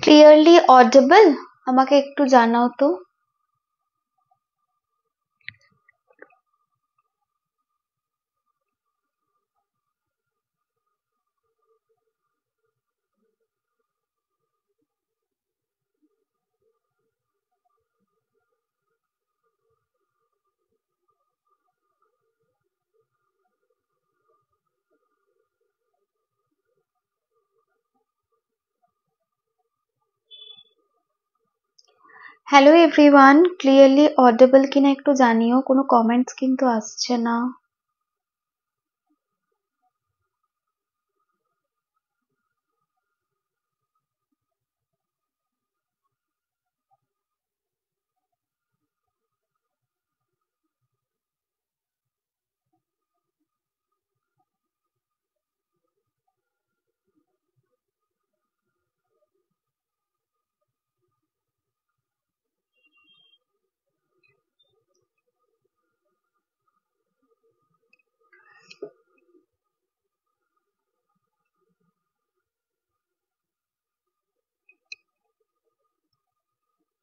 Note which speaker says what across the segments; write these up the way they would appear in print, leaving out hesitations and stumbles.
Speaker 1: Clearly audible? আমাকে একটু জানাও তো। হ্যালো এভরিওয়ান, ক্লিয়ারলি অডিবল কিনা একটু জানিও। কোনো কমেন্টস কিন্তু আসছে না।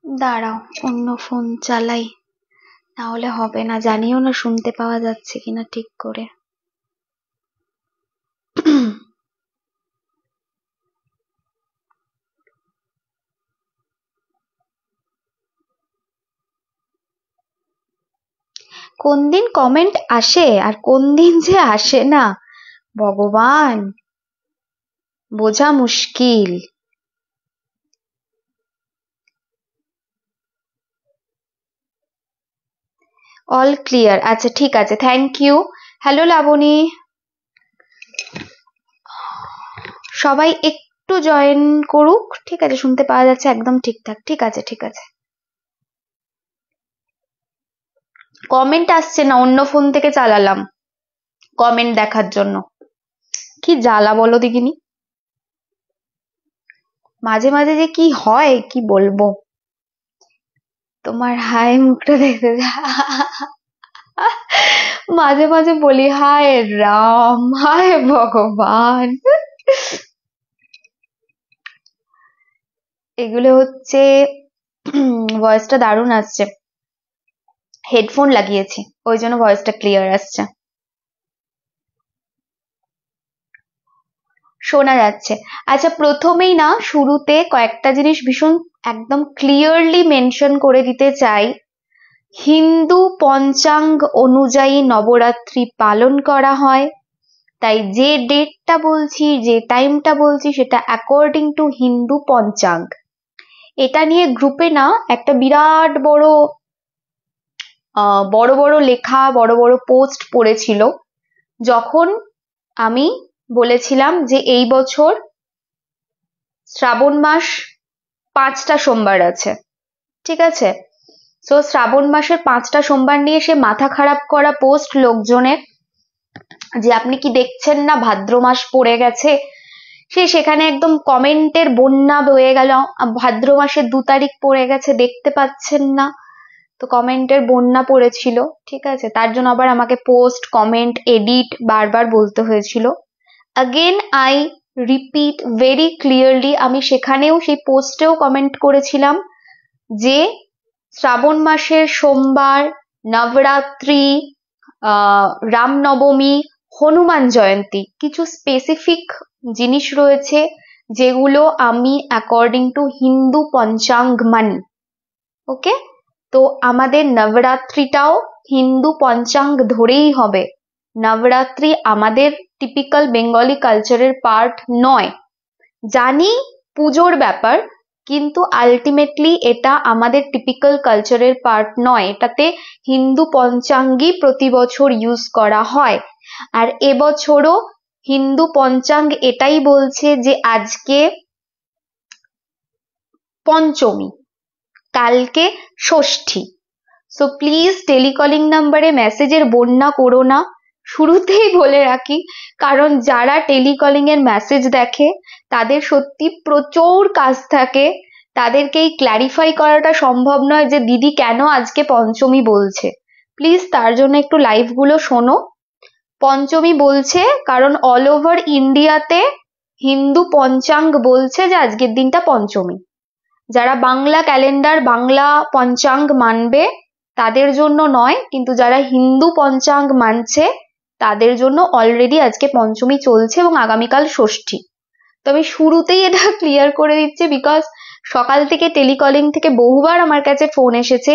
Speaker 1: দাঁড়াও, অন্য ফোন চালাই, নাহলে হবে না। জানিও না শুনতে পাওয়া যাচ্ছে কিনা ঠিক করে। কোন দিন কমেন্ট আসে আর কোন দিন যে আসে না, ভগবান, বোঝা মুশকিল। অল ক্লিয়ার, আচ্ছা ঠিক আছে, থ্যাংক ইউ। হ্যালো লাবণী, সবাই একটু জয়েন করুক। ঠিক আছে, শুনতে পাওয়া যাচ্ছে একদম ঠিকঠাক। ঠিক আছে ঠিক আছে। কমেন্ট আসছে না, অন্য ফোন থেকে চালালাম কমেন্ট দেখার জন্য। কি জ্বালা বলো দেখিনি, মাঝে মাঝে যে কি হয় কি বলবো। তোমার হাই মুখটা দেখতে মাঝে মাঝে বলি হায় রাম, হায় ভগবান। এগুলো হচ্ছে ভয়েসটা দারুণ আসছে, হেডফোন লাগিয়েছি ওই জন্য ভয়েসটা ক্লিয়ার আসছে, শোনা যাচ্ছে। আচ্ছা, প্রথমেই না শুরুতে কয়েকটা জিনিস ভীষণ একদম ক্লিয়ারলি মেনশন করে দিতে চাই। হিন্দু পঞ্চাঙ্গ অনুযায়ী নবরাত্রি পালন করা হয়, তাই যে ডেটটা বলছি, যে টাইমটা বলছি, সেটা অ্যাকর্ডিং টু হিন্দু পঞ্চাঙ্গ। এটা নিয়ে গ্রুপে না একটা বিরাট বড় বড় বড় লেখা, বড় বড় পোস্ট পড়েছিল, যখন আমি বলেছিলাম যে এই বছর শ্রাবণ মাস 5টা সোমবার আছে। ঠিক আছে, তো শ্রাবণ মাসের 5টা সোমবার নিয়ে সে মাথা খারাপ করা পোস্ট লোকজনের, যে আপনি কি দেখছেন না ভাদ্র মাস পড়ে গেছে। সেখানে একদম কমেন্টের বন্যা বয়ে গেল, ভাদ্র মাসের 2 তারিখ পড়ে গেছে দেখতে পাচ্ছেন না। তো কমেন্টের বন্যা পড়েছিল। ঠিক আছে, তার জন্য আবার আমাকে পোস্ট কমেন্ট এডিট বারবার বলতে হয়েছিল। again I repeat very clearly, আমি সেখানেও সেই পোস্টেও কমেন্ট করেছিলাম যে শ্রাবণ মাসের সোমবার, নবরাত্রি, রামনবমী, হনুমান জয়ন্তী, কিছু স্পেসিফিক জিনিস রয়েছে যেগুলো আমি অ্যাকর্ডিং টু হিন্দু পঞ্চাঙ্গ মানি। ওকে, তো আমাদের নবরাত্রিটাও হিন্দু পঞ্চাঙ্গ ধরেই হবে। নবরাত্রি আমাদের টিপিক্যাল বেঙ্গলি কালচারের পার্ট নয়। জানি পুজোর ব্যাপার, কিন্তু আলটিমেটলি এটা আমাদের টিপিক্যাল কালচারের পার্ট নয়। এটাতে হিন্দু পঞ্চাঙ্গই প্রতি বছর ইউজ করা হয়। আর এবছরও হিন্দু পঞ্চাঙ্গ এটাই বলছে যে আজকে পঞ্চমী, কালকে ষষ্ঠী। সো প্লিজ টেলিকলিং নাম্বারে মেসেজের বন্যা করো না, শুরুতেই বলে রাখি, কারণ যারা টেলিকলিং এর মেসেজ দেখে তাদের সত্যি প্রচুর কাজ থাকে, তাদেরকেই ক্ল্যারিফাই করাটা সম্ভব নয় যে দিদি কেন আজকে পঞ্চমী বলছে। প্লিজ তার জন্য একটু লাইভ গুলো শোনো। পঞ্চমী বলছে কারণ অল ওভার ইন্ডিয়াতে হিন্দু পঞ্চাঙ্গ বলছে যে আজকের দিনটা পঞ্চমী। যারা বাংলা ক্যালেন্ডার বাংলা পঞ্চাঙ্গ মানবে তাদের জন্য নয়, কিন্তু যারা হিন্দু পঞ্চাঙ্গ মানছে তাদের জন্য অলরেডি আজকে পঞ্চমী চলছে এবং আগামীকাল ষষ্ঠী। তো আমি শুরুতেই এটা ক্লিয়ার করে দিচ্ছি, বিকজ সকাল থেকে টেলিকলিং থেকে বহুবার আমার কাছে ফোন এসেছে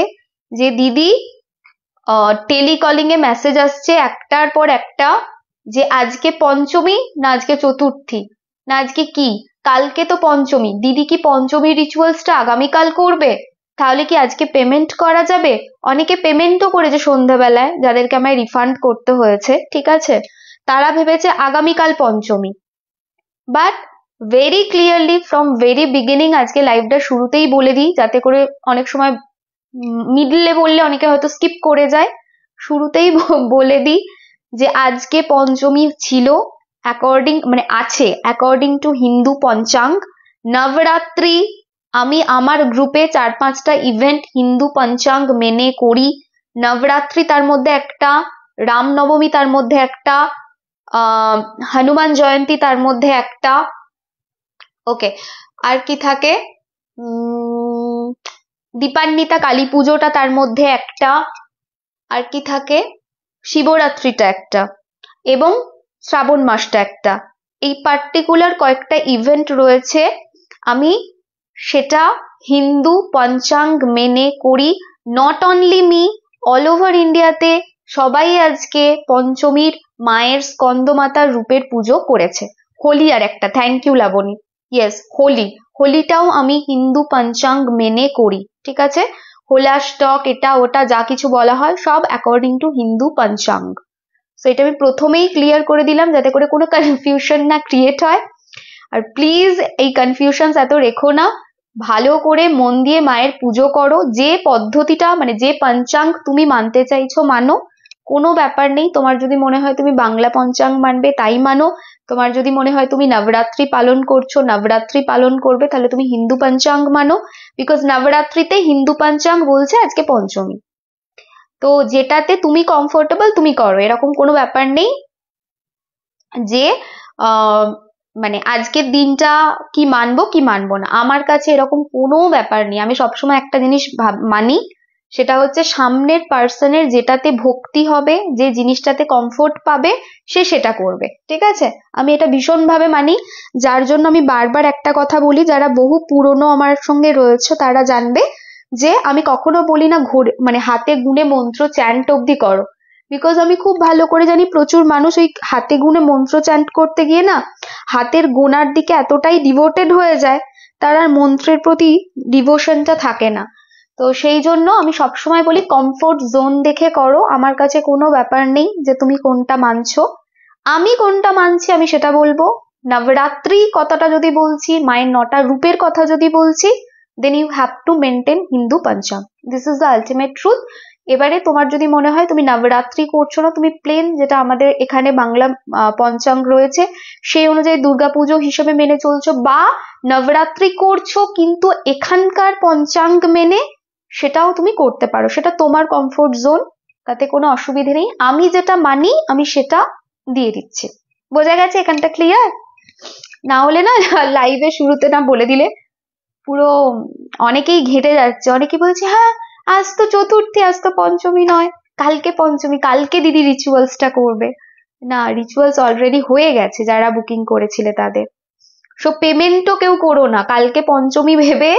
Speaker 1: যে দিদি টেলিকলিং এ মেসেজ আসছে একটার পর একটা যে আজকে পঞ্চমী না আজকে চতুর্থী না আজকে কি, কালকে তো পঞ্চমী, দিদি কি পঞ্চমী রিচুয়ালসটা আগামীকাল করবে, তাহলে কি আজকে পেমেন্ট করা যাবে? অনেকে পেমেন্টও করেছে সন্ধ্যাবেলায়, যাদেরকে আমায় রিফান্ড করতে হয়েছে, ঠিক আছে, তারা ভেবেছে আগামীকাল পঞ্চমী। But very clearly from very beginning আজকে লাইভটা শুরুতেই বলে দিই, যাতে করে অনেক সময় মিডলে বললে অনেকে হয়তো স্কিপ করে যায়, শুরুতেই বলে দিই যে আজকে পঞ্চমী ছিল আছে অ্যাকর্ডিং টু হিন্দু পঞ্চাঙ্গ। নবরাত্রি আমি আমার গ্রুপে 4-5টা ইভেন্ট হিন্দু পঞ্চাঙ্গ মেনে করি। নবরাত্রি তার মধ্যে একটা, রামনবমী তার মধ্যে একটা, হনুমান জয়ন্তী তার মধ্যে একটা, ওকে, আর কি থাকে, দীপান্বিতা কালী পুজোটা তার মধ্যে একটা, আর কি থাকে, শিবরাত্রিটা একটা, এবং শ্রাবণ মাসটা একটা। এই পার্টিকুলার কয়েকটা ইভেন্ট রয়েছে, আমি সেটা হিন্দু পঞ্চাঙ্গ মেনে করি। Not only me, all over ইন্ডিয়াতে সবাই আজকে পঞ্চমীর মায়ের স্কন্দমাতার রূপের পুজো করেছে। হোলি আর একটা, থ্যাংক ইউ লাবণী, ইয়েস হোলিটাও আমি হিন্দু পঞ্চাঙ্গ মেনে করি, ঠিক আছে। হোলা স্টক এটা ওটা যা কিছু বলা হয় সব অ্যাকর্ডিং টু হিন্দু পঞ্চাঙ্গ। সো এটা আমি প্রথমেই ক্লিয়ার করে দিলাম যাতে করে কোনো কনফিউশন না ক্রিয়েট হয়। আর প্লিজ এই কনফিউশন এত রেখো না, ভালো করে মন দিয়ে মায়ের পুজো করো, যে পদ্ধতিটা মানে যে পঞ্চাঙ্গ তুমি মানতে চাইছো মানো, কোনো ব্যাপার নেই। তোমার যদি মনে হয় তুমি বাংলা পঞ্চাঙ্গ মানবে তাই মানো, তোমার যদি মনে হয় তুমি নবরাত্রি পালন করছো নবরাত্রি পালন করবে, তাহলে তুমি হিন্দু পঞ্চাঙ্গ মানো, বিকজ নবরাত্রিতে হিন্দু পঞ্চাঙ্গ বলছে আজকে পঞ্চমী। তো যেটাতে তুমি কমফোর্টেবল তুমি করো, এরকম কোনো ব্যাপার নেই যে মানে আজকের দিনটা কি মানবো কি মানবো না, আমার কাছে এরকম কোনো ব্যাপার নেই। আমি সবসময় একটা জিনিস মানি, সেটা হচ্ছে সামনের পার্সনের যেটাতে ভক্তি হবে, যে জিনিসটাতে কমফোর্ট পাবে সে সেটা করবে, ঠিক আছে। আমি এটা ভীষণভাবে মানি, যার জন্য আমি বারবার একটা কথা বলি, যারা বহু পুরনো আমার সঙ্গে রয়েছে তারা জানবে যে আমি কখনো বলি না মানে হাতে গুনে মন্ত্র চ্যান্ট অব্দি করো, বিকজ আমি খুব ভালো করে জানি প্রচুর মানুষ ওই হাতে গুনে মন্ত্র চ্যান্ট করতে গিয়ে না হাতের গোনার দিকে এতটাই ডিভোটেড হয়ে যায়, তার আর মন্ত্রের প্রতি ডিভোশনটা থাকে না। তো সেই জন্য আমি সবসময় বলি কমফোর্ট জোন দেখে করো, আমার কাছে কোনো ব্যাপার নেই যে তুমি কোনটা মানছো, আমি কোনটা মানছি আমি সেটা বলবো। নবরাত্রি কথাটা যদি বলছি, মায়ের 9টা রূপের কথা যদি বলছি, then you have to maintain Hindu panchanga, this is the ultimate truth. এবারে তোমার যদি মনে হয় তুমি নবরাত্রি করছো না, তুমি প্লেন যেটা আমাদের এখানে বাংলা পঞ্চাঙ্গ রয়েছে সেই অনুযায়ী দুর্গাপুজো হিসেবে মেনে চলছো, বা নবরাত্রি করছো কিন্তু এখানকার পঞ্চাঙ্গ মেনে, সেটাও তুমি করতে পারো, সেটা তোমার কমফোর্ট জোন, তাতে কোনো অসুবিধে নেই। আমি যেটা মানি আমি সেটা দিয়ে দিচ্ছি, বোঝা গেছে? এখানটা ক্লিয়ার? না হলে না লাইভে শুরুতে না বলে দিলে পুরো অনেকেই ঘেটে যাচ্ছে, অনেকে বলছে হ্যাঁ আজ তো চতুর্থী, আজ তো পঞ্চমী নয়, কালকে পঞ্চমী, কালকে দিদি রিচুয়ালসটা করবে। না, রিচুয়ালস অলরেডি হয়ে গেছে যারা বুকিং করেছিলে তাদের। সো পেমেন্টও কেউ করো না কালকে পঞ্চমী ভেবে,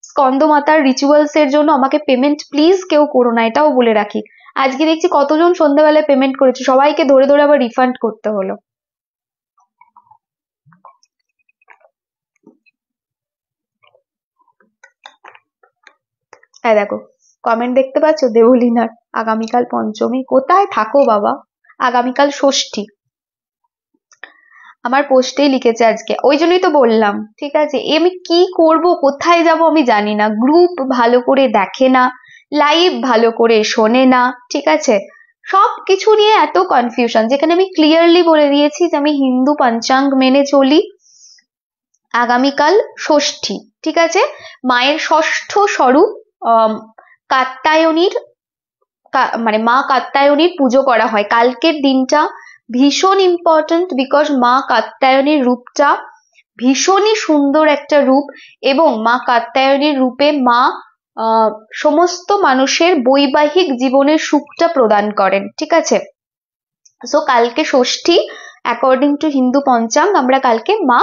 Speaker 1: স্কন্দমাতার রিচুয়ালস এর জন্য আমাকে পেমেন্ট প্লিজ কেউ করো না, এটাও বলে রাখি। আজকে দেখছি কতজন সন্ধ্যাবেলায় পেমেন্ট করেছে, সবাইকে ধরে ধরে আবার রিফান্ড করতে হলো। হ্যাঁ দেখো কমেন্ট দেখতে পাচ্ছ দেবলীনার, আগামীকাল পঞ্চমী, কোথায় থাকো বাবা, আগামীকাল ষষ্ঠী। আমার পোস্টেই লিখেছে আজকে, ওই জন্যই তো বললাম, ঠিক আছে। আমি কি করব কোথায় যাব আমি জানি না, গ্রুপ ভালো করে দেখে না, লাইভ ভালো করে শোনে না, ঠিক আছে, সব কিছু নিয়ে এত কনফিউশন, যেখানে আমি ক্লিয়ারলি বলে দিয়েছি যে আমি হিন্দু পঞ্চাঙ্গ মেনে চলি, আগামীকাল ষষ্ঠী, ঠিক আছে, মায়ের ষষ্ঠ স্বরূপ কাত্যায়নীর মানে মা কাত্যায়নীর পুজো করা হয়। কালকের দিনটা ভীষণ ইম্পর্টেন্ট, বিকজ মা কাত্যায়নীর রূপটা ভীষণই সুন্দর একটা রূপ, এবং মা কাত্যায়নীর রূপে মা সমস্ত মানুষের বৈবাহিক জীবনের সুখটা প্রদান করেন। ঠিক আছে, সো কালকে ষষ্ঠী, অ্যাকর্ডিং টু হিন্দু পঞ্চাঙ্গ আমরা কালকে মা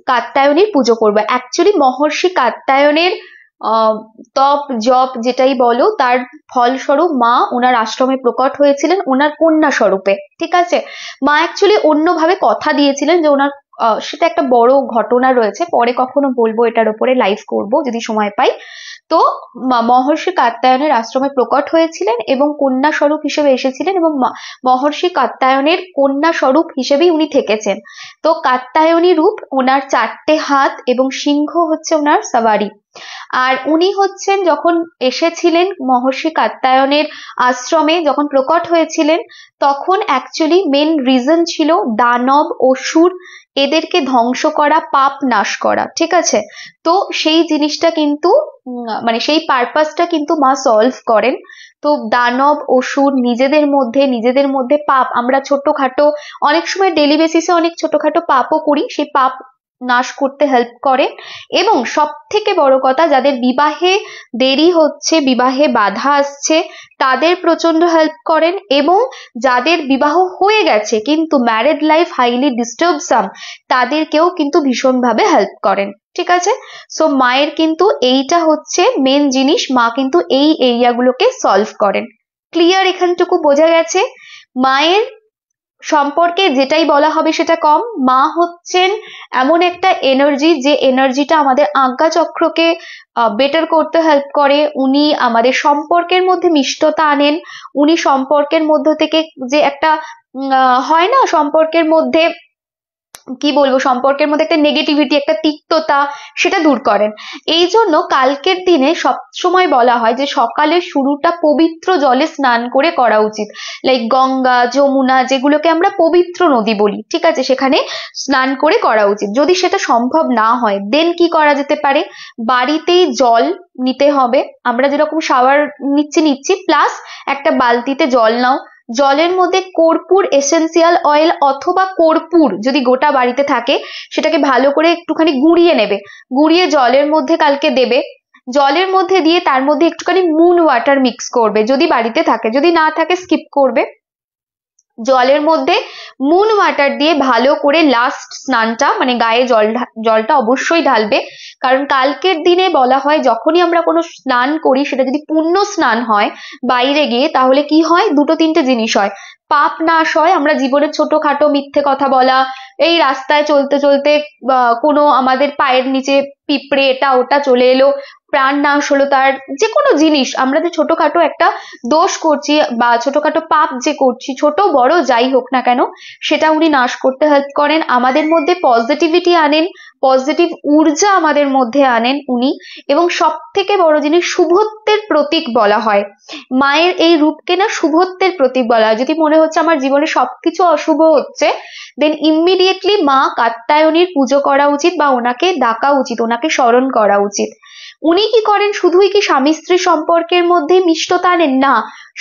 Speaker 1: কাত্যায়নীর পুজো করবো। অ্যাকচুয়ালি মহর্ষি কাত্যায়নের তপ জপ যেটাই বলো, তার ফলস্বরূপ মা ওনার আশ্রমে প্রকট হয়েছিলেন ওনার কন্যা স্বরূপে। ঠিক আছে, মা অ্যাকচুয়ালি অন্যভাবে কথা দিয়েছিলেন যে ওনার সেটা একটা বড় ঘটনা রয়েছে, পরে কখনো বলবো, এটার উপরে লাইভ করব যদি সময় পাই। তো মহর্ষি কাত্যায়নের আশ্রমে প্রকট হয়েছিলেন এবং কন্যা স্বরূপ হিসেবে এসেছিলেন, এবং মহর্ষি কাত্যায়নের কন্যা স্বরূপ হিসেবেই উনি থেকেছেন। তো কাত্যায়নী রূপ, ওনার 4টে হাত এবং সিংহ হচ্ছে ওনার সাওয়ারি। আর উনি হচ্ছেন, যখন এসেছিলেন মহর্ষি কাত্যায়নের আশ্রমে, যখন প্রকট হয়েছিলেন, তখন অ্যাকচুয়ালি মেন রিজন ছিল দানব, অসুর, এদেরকে ধ্বংস করা, পাপ নাশ করা। ঠিক আছে, তো সেই জিনিসটা কিন্তু মানে সেই পারপাসটা কিন্তু মা সলভ করেন। তো দানব, অসুর, নিজেদের মধ্যে পাপ, আমরা ছোটখাটো অনেক সময় ডেলি বেসিসে অনেক ছোটখাটো পাপও করি, সেই পাপ নাশ করতে হেল্প করে। এবং সব থেকে বড় কথা, যাদের বিবাহে দেরি হচ্ছে, বিবাহে বাধা আসছে, তাদের প্রচন্ড হেল্প করেন। এবং যাদের বিবাহ হয়ে গেছে কিন্তু ম্যারেড লাইফ হাইলি ডিস্টার্বসাম, তাদেরকেও কিন্তু ভীষণভাবে হেল্প করেন। ঠিক আছে, সো মায়ের কিন্তু এইটা হচ্ছে মেন জিনিস, মা কিন্তু এই এরিয়াগুলোকে সলভ করেন। ক্লিয়ার? এখানটুকু বোঝা গেছে? মায়ের সম্পর্কে যেটাই বলা হবে সেটা কম। মা হচ্ছেন এমন একটা এনার্জি, যে এনার্জিটা আমাদের আজ্ঞা চক্রকে বেটার করতে হেল্প করে। উনি আমাদের সম্পর্কের মধ্যে মিষ্টতা আনেন। উনি সম্পর্কের মধ্য থেকে যে একটা হয় না, সম্পর্কের মধ্যে কি বলবো, সম্পর্কের মধ্যে একটা নেগেটিভিটি, একটা তিক্ততা, সেটা দূর করেন। এই জন্য কালকের দিনে সবসময় বলা হয় যে সকালের শুরুটা পবিত্র জলে স্নান করে করা উচিত। লাইক গঙ্গা, যমুনা, যেগুলোকে আমরা পবিত্র নদী বলি, ঠিক আছে, সেখানে স্নান করে করা উচিত। যদি সেটা সম্ভব না হয়, দেন কি করা যেতে পারে, বাড়িতেই জল নিতে হবে। আমরা যেরকম শাওয়ার নিচ্ছি প্লাস একটা বালতিতে জল নাও, জলের মধ্যে কর্পূর এসেন্সিয়াল অয়েল অথবা কর্পূর যদি গোটা বাড়িতে থাকে, সেটাকে ভালো করে একটুখানি গুঁড়িয়ে নেবে, গুঁড়িয়ে জলের মধ্যে কালকে দেবে। জলের মধ্যে দিয়ে তার মধ্যে একটুখানি মুন ওয়াটার মিক্স করবে, যদি বাড়িতে থাকে, যদি না থাকে স্কিপ করবে। জলের মধ্যে মুন ওয়াটার দিয়ে ভালো করে লাস্ট স্নানটা, মানে গায়ে জলটা অবশ্যই ঢালবে। কারণ কালকের দিনে বলা হয় যখনই আমরা কোনো স্নান করি, সেটা যদি পুণ্য স্নান হয় বাইরে গিয়ে, তাহলে কি হয়, দুটো তিনটে জিনিস হয়। পাপ নাশ হয়, আমরা জীবনে ছোটখাটো মিথ্যে কথা বলা, এই রাস্তায় চলতে চলতে কোনো আমাদের পায়ের নিচে পিঁপড়ে এটা ওটা চলে এলো, প্রাণ নাশ হলো তার, যে কোনো জিনিস, আমরা যে ছোটখাটো একটা দোষ করছি বা ছোটখাটো পাপ যে করছি, ছোট বড় যাই হোক না কেন, সেটা উনি নাশ করতে হেল্প করেন। আমাদের মধ্যে পজিটিভিটি আনেন, পজিটিভ ঊর্জা আমাদের মধ্যে আনেন উনি। এবং সব থেকে বড় জিনিস, শুভত্বের প্রতীক বলা হয় মায়ের এই রূপকে, না শুভত্বের প্রতীক বলা হয়। যদি মনে হচ্ছে আমার জীবনে সবকিছু অশুভ হচ্ছে, দেন ইমিডিয়েটলি মা কাত্যায়নীর পুজো করা উচিত, বা ওনাকে ডাকা উচিত, ওনাকে স্মরণ করা উচিত। উনি কি করেন, শুধুই কি স্বামী স্ত্রী সম্পর্কের মধ্যে মিষ্টতা আনেন? না,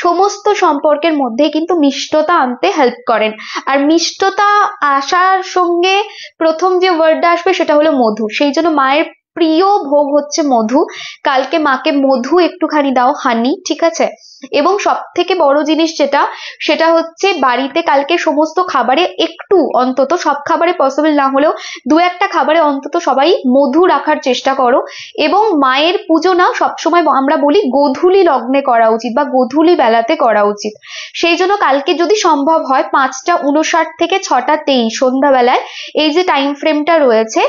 Speaker 1: সমস্ত সম্পর্কের মধ্যে কিন্তু মিষ্টতা আনতে হেল্প করেন। আর মিষ্টতা আসার সঙ্গে প্রথম যে ওয়ার্ডটা আসবে সেটা হলো মধু। সেই জন্য মায়ের প্রিয় ভোগ হচ্ছে মধু। কালকে মাকে মধু একটুখানি দাও, হানি, ঠিক আছে। এবং সব থেকে বড় জিনিস যেটা, সেটা হচ্ছে বাড়িতে কালকে সমস্ত খাবারে একটু অন্তত, সব খাবারে পসিবল না হলেও দু একটা খাবারে অন্তত সবাই মধু রাখার চেষ্টা করো। এবং মায়ের পুজো না সবসময় আমরা বলি গোধূলি লগ্নে করা উচিত বা গোধূলি বেলাতে করা উচিত। সেই জন্য কালকে যদি সম্ভব হয় 5টা 59 থেকে 6টা 23 সন্ধ্যাবেলায়, এই যে টাইম ফ্রেমটা রয়েছে,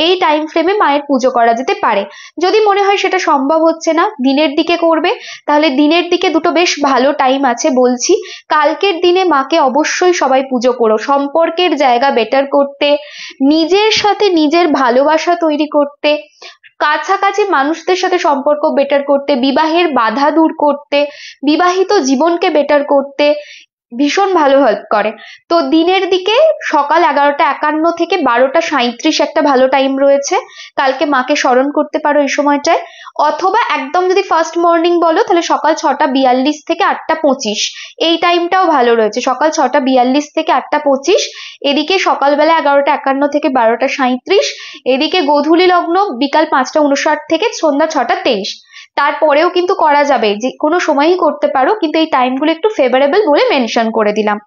Speaker 1: এই টাইম ফ্রেমে মায়ের পুজো করা যেতে পারে। যদি মনে হয় সেটা সম্ভব হচ্ছে না, দিনের দিকে করবে, তাহলে দিনের দিকে দুটো বেশ ভালো টাইম আছে বলছি। কালকের দিনে মাকে অবশ্যই সবাই পুজো করো, সম্পর্কের জায়গা বেটার করতে, নিজের সাথে নিজের ভালোবাসা তৈরি করতে, কাছাকাছি মানুষদের সাথে সম্পর্ক বেটার করতে, বিবাহের বাধা দূর করতে, বিবাহিত জীবনকে বেটার করতে, ভীষণ ভালো হেল্প করে। তো দিনের দিকে সকাল 11:51 থেকে 12:37 একটা ভালো টাইম রয়েছে, কালকে মাকে স্মরণ করতে পারো এই সময়টায়। অথবা একদম যদি ফার্স্ট মর্নিং বলো তাহলে সকাল 6:42 থেকে 8:25, এই টাইমটাও ভালো রয়েছে, সকাল 6:42 থেকে 8:25। এদিকে সকালবেলা 11:51 থেকে 12:37, এদিকে গোধূলি লগ্ন বিকাল 5:59 থেকে সন্ধ্যা 6:23। তারপরেও কিন্তু করা যাবে, যে কোনো সময়ই করতে পারো, কিন্তু এই টাইমগুলো একটু ফেভারেবল বলে মেনশন করে দিলাম।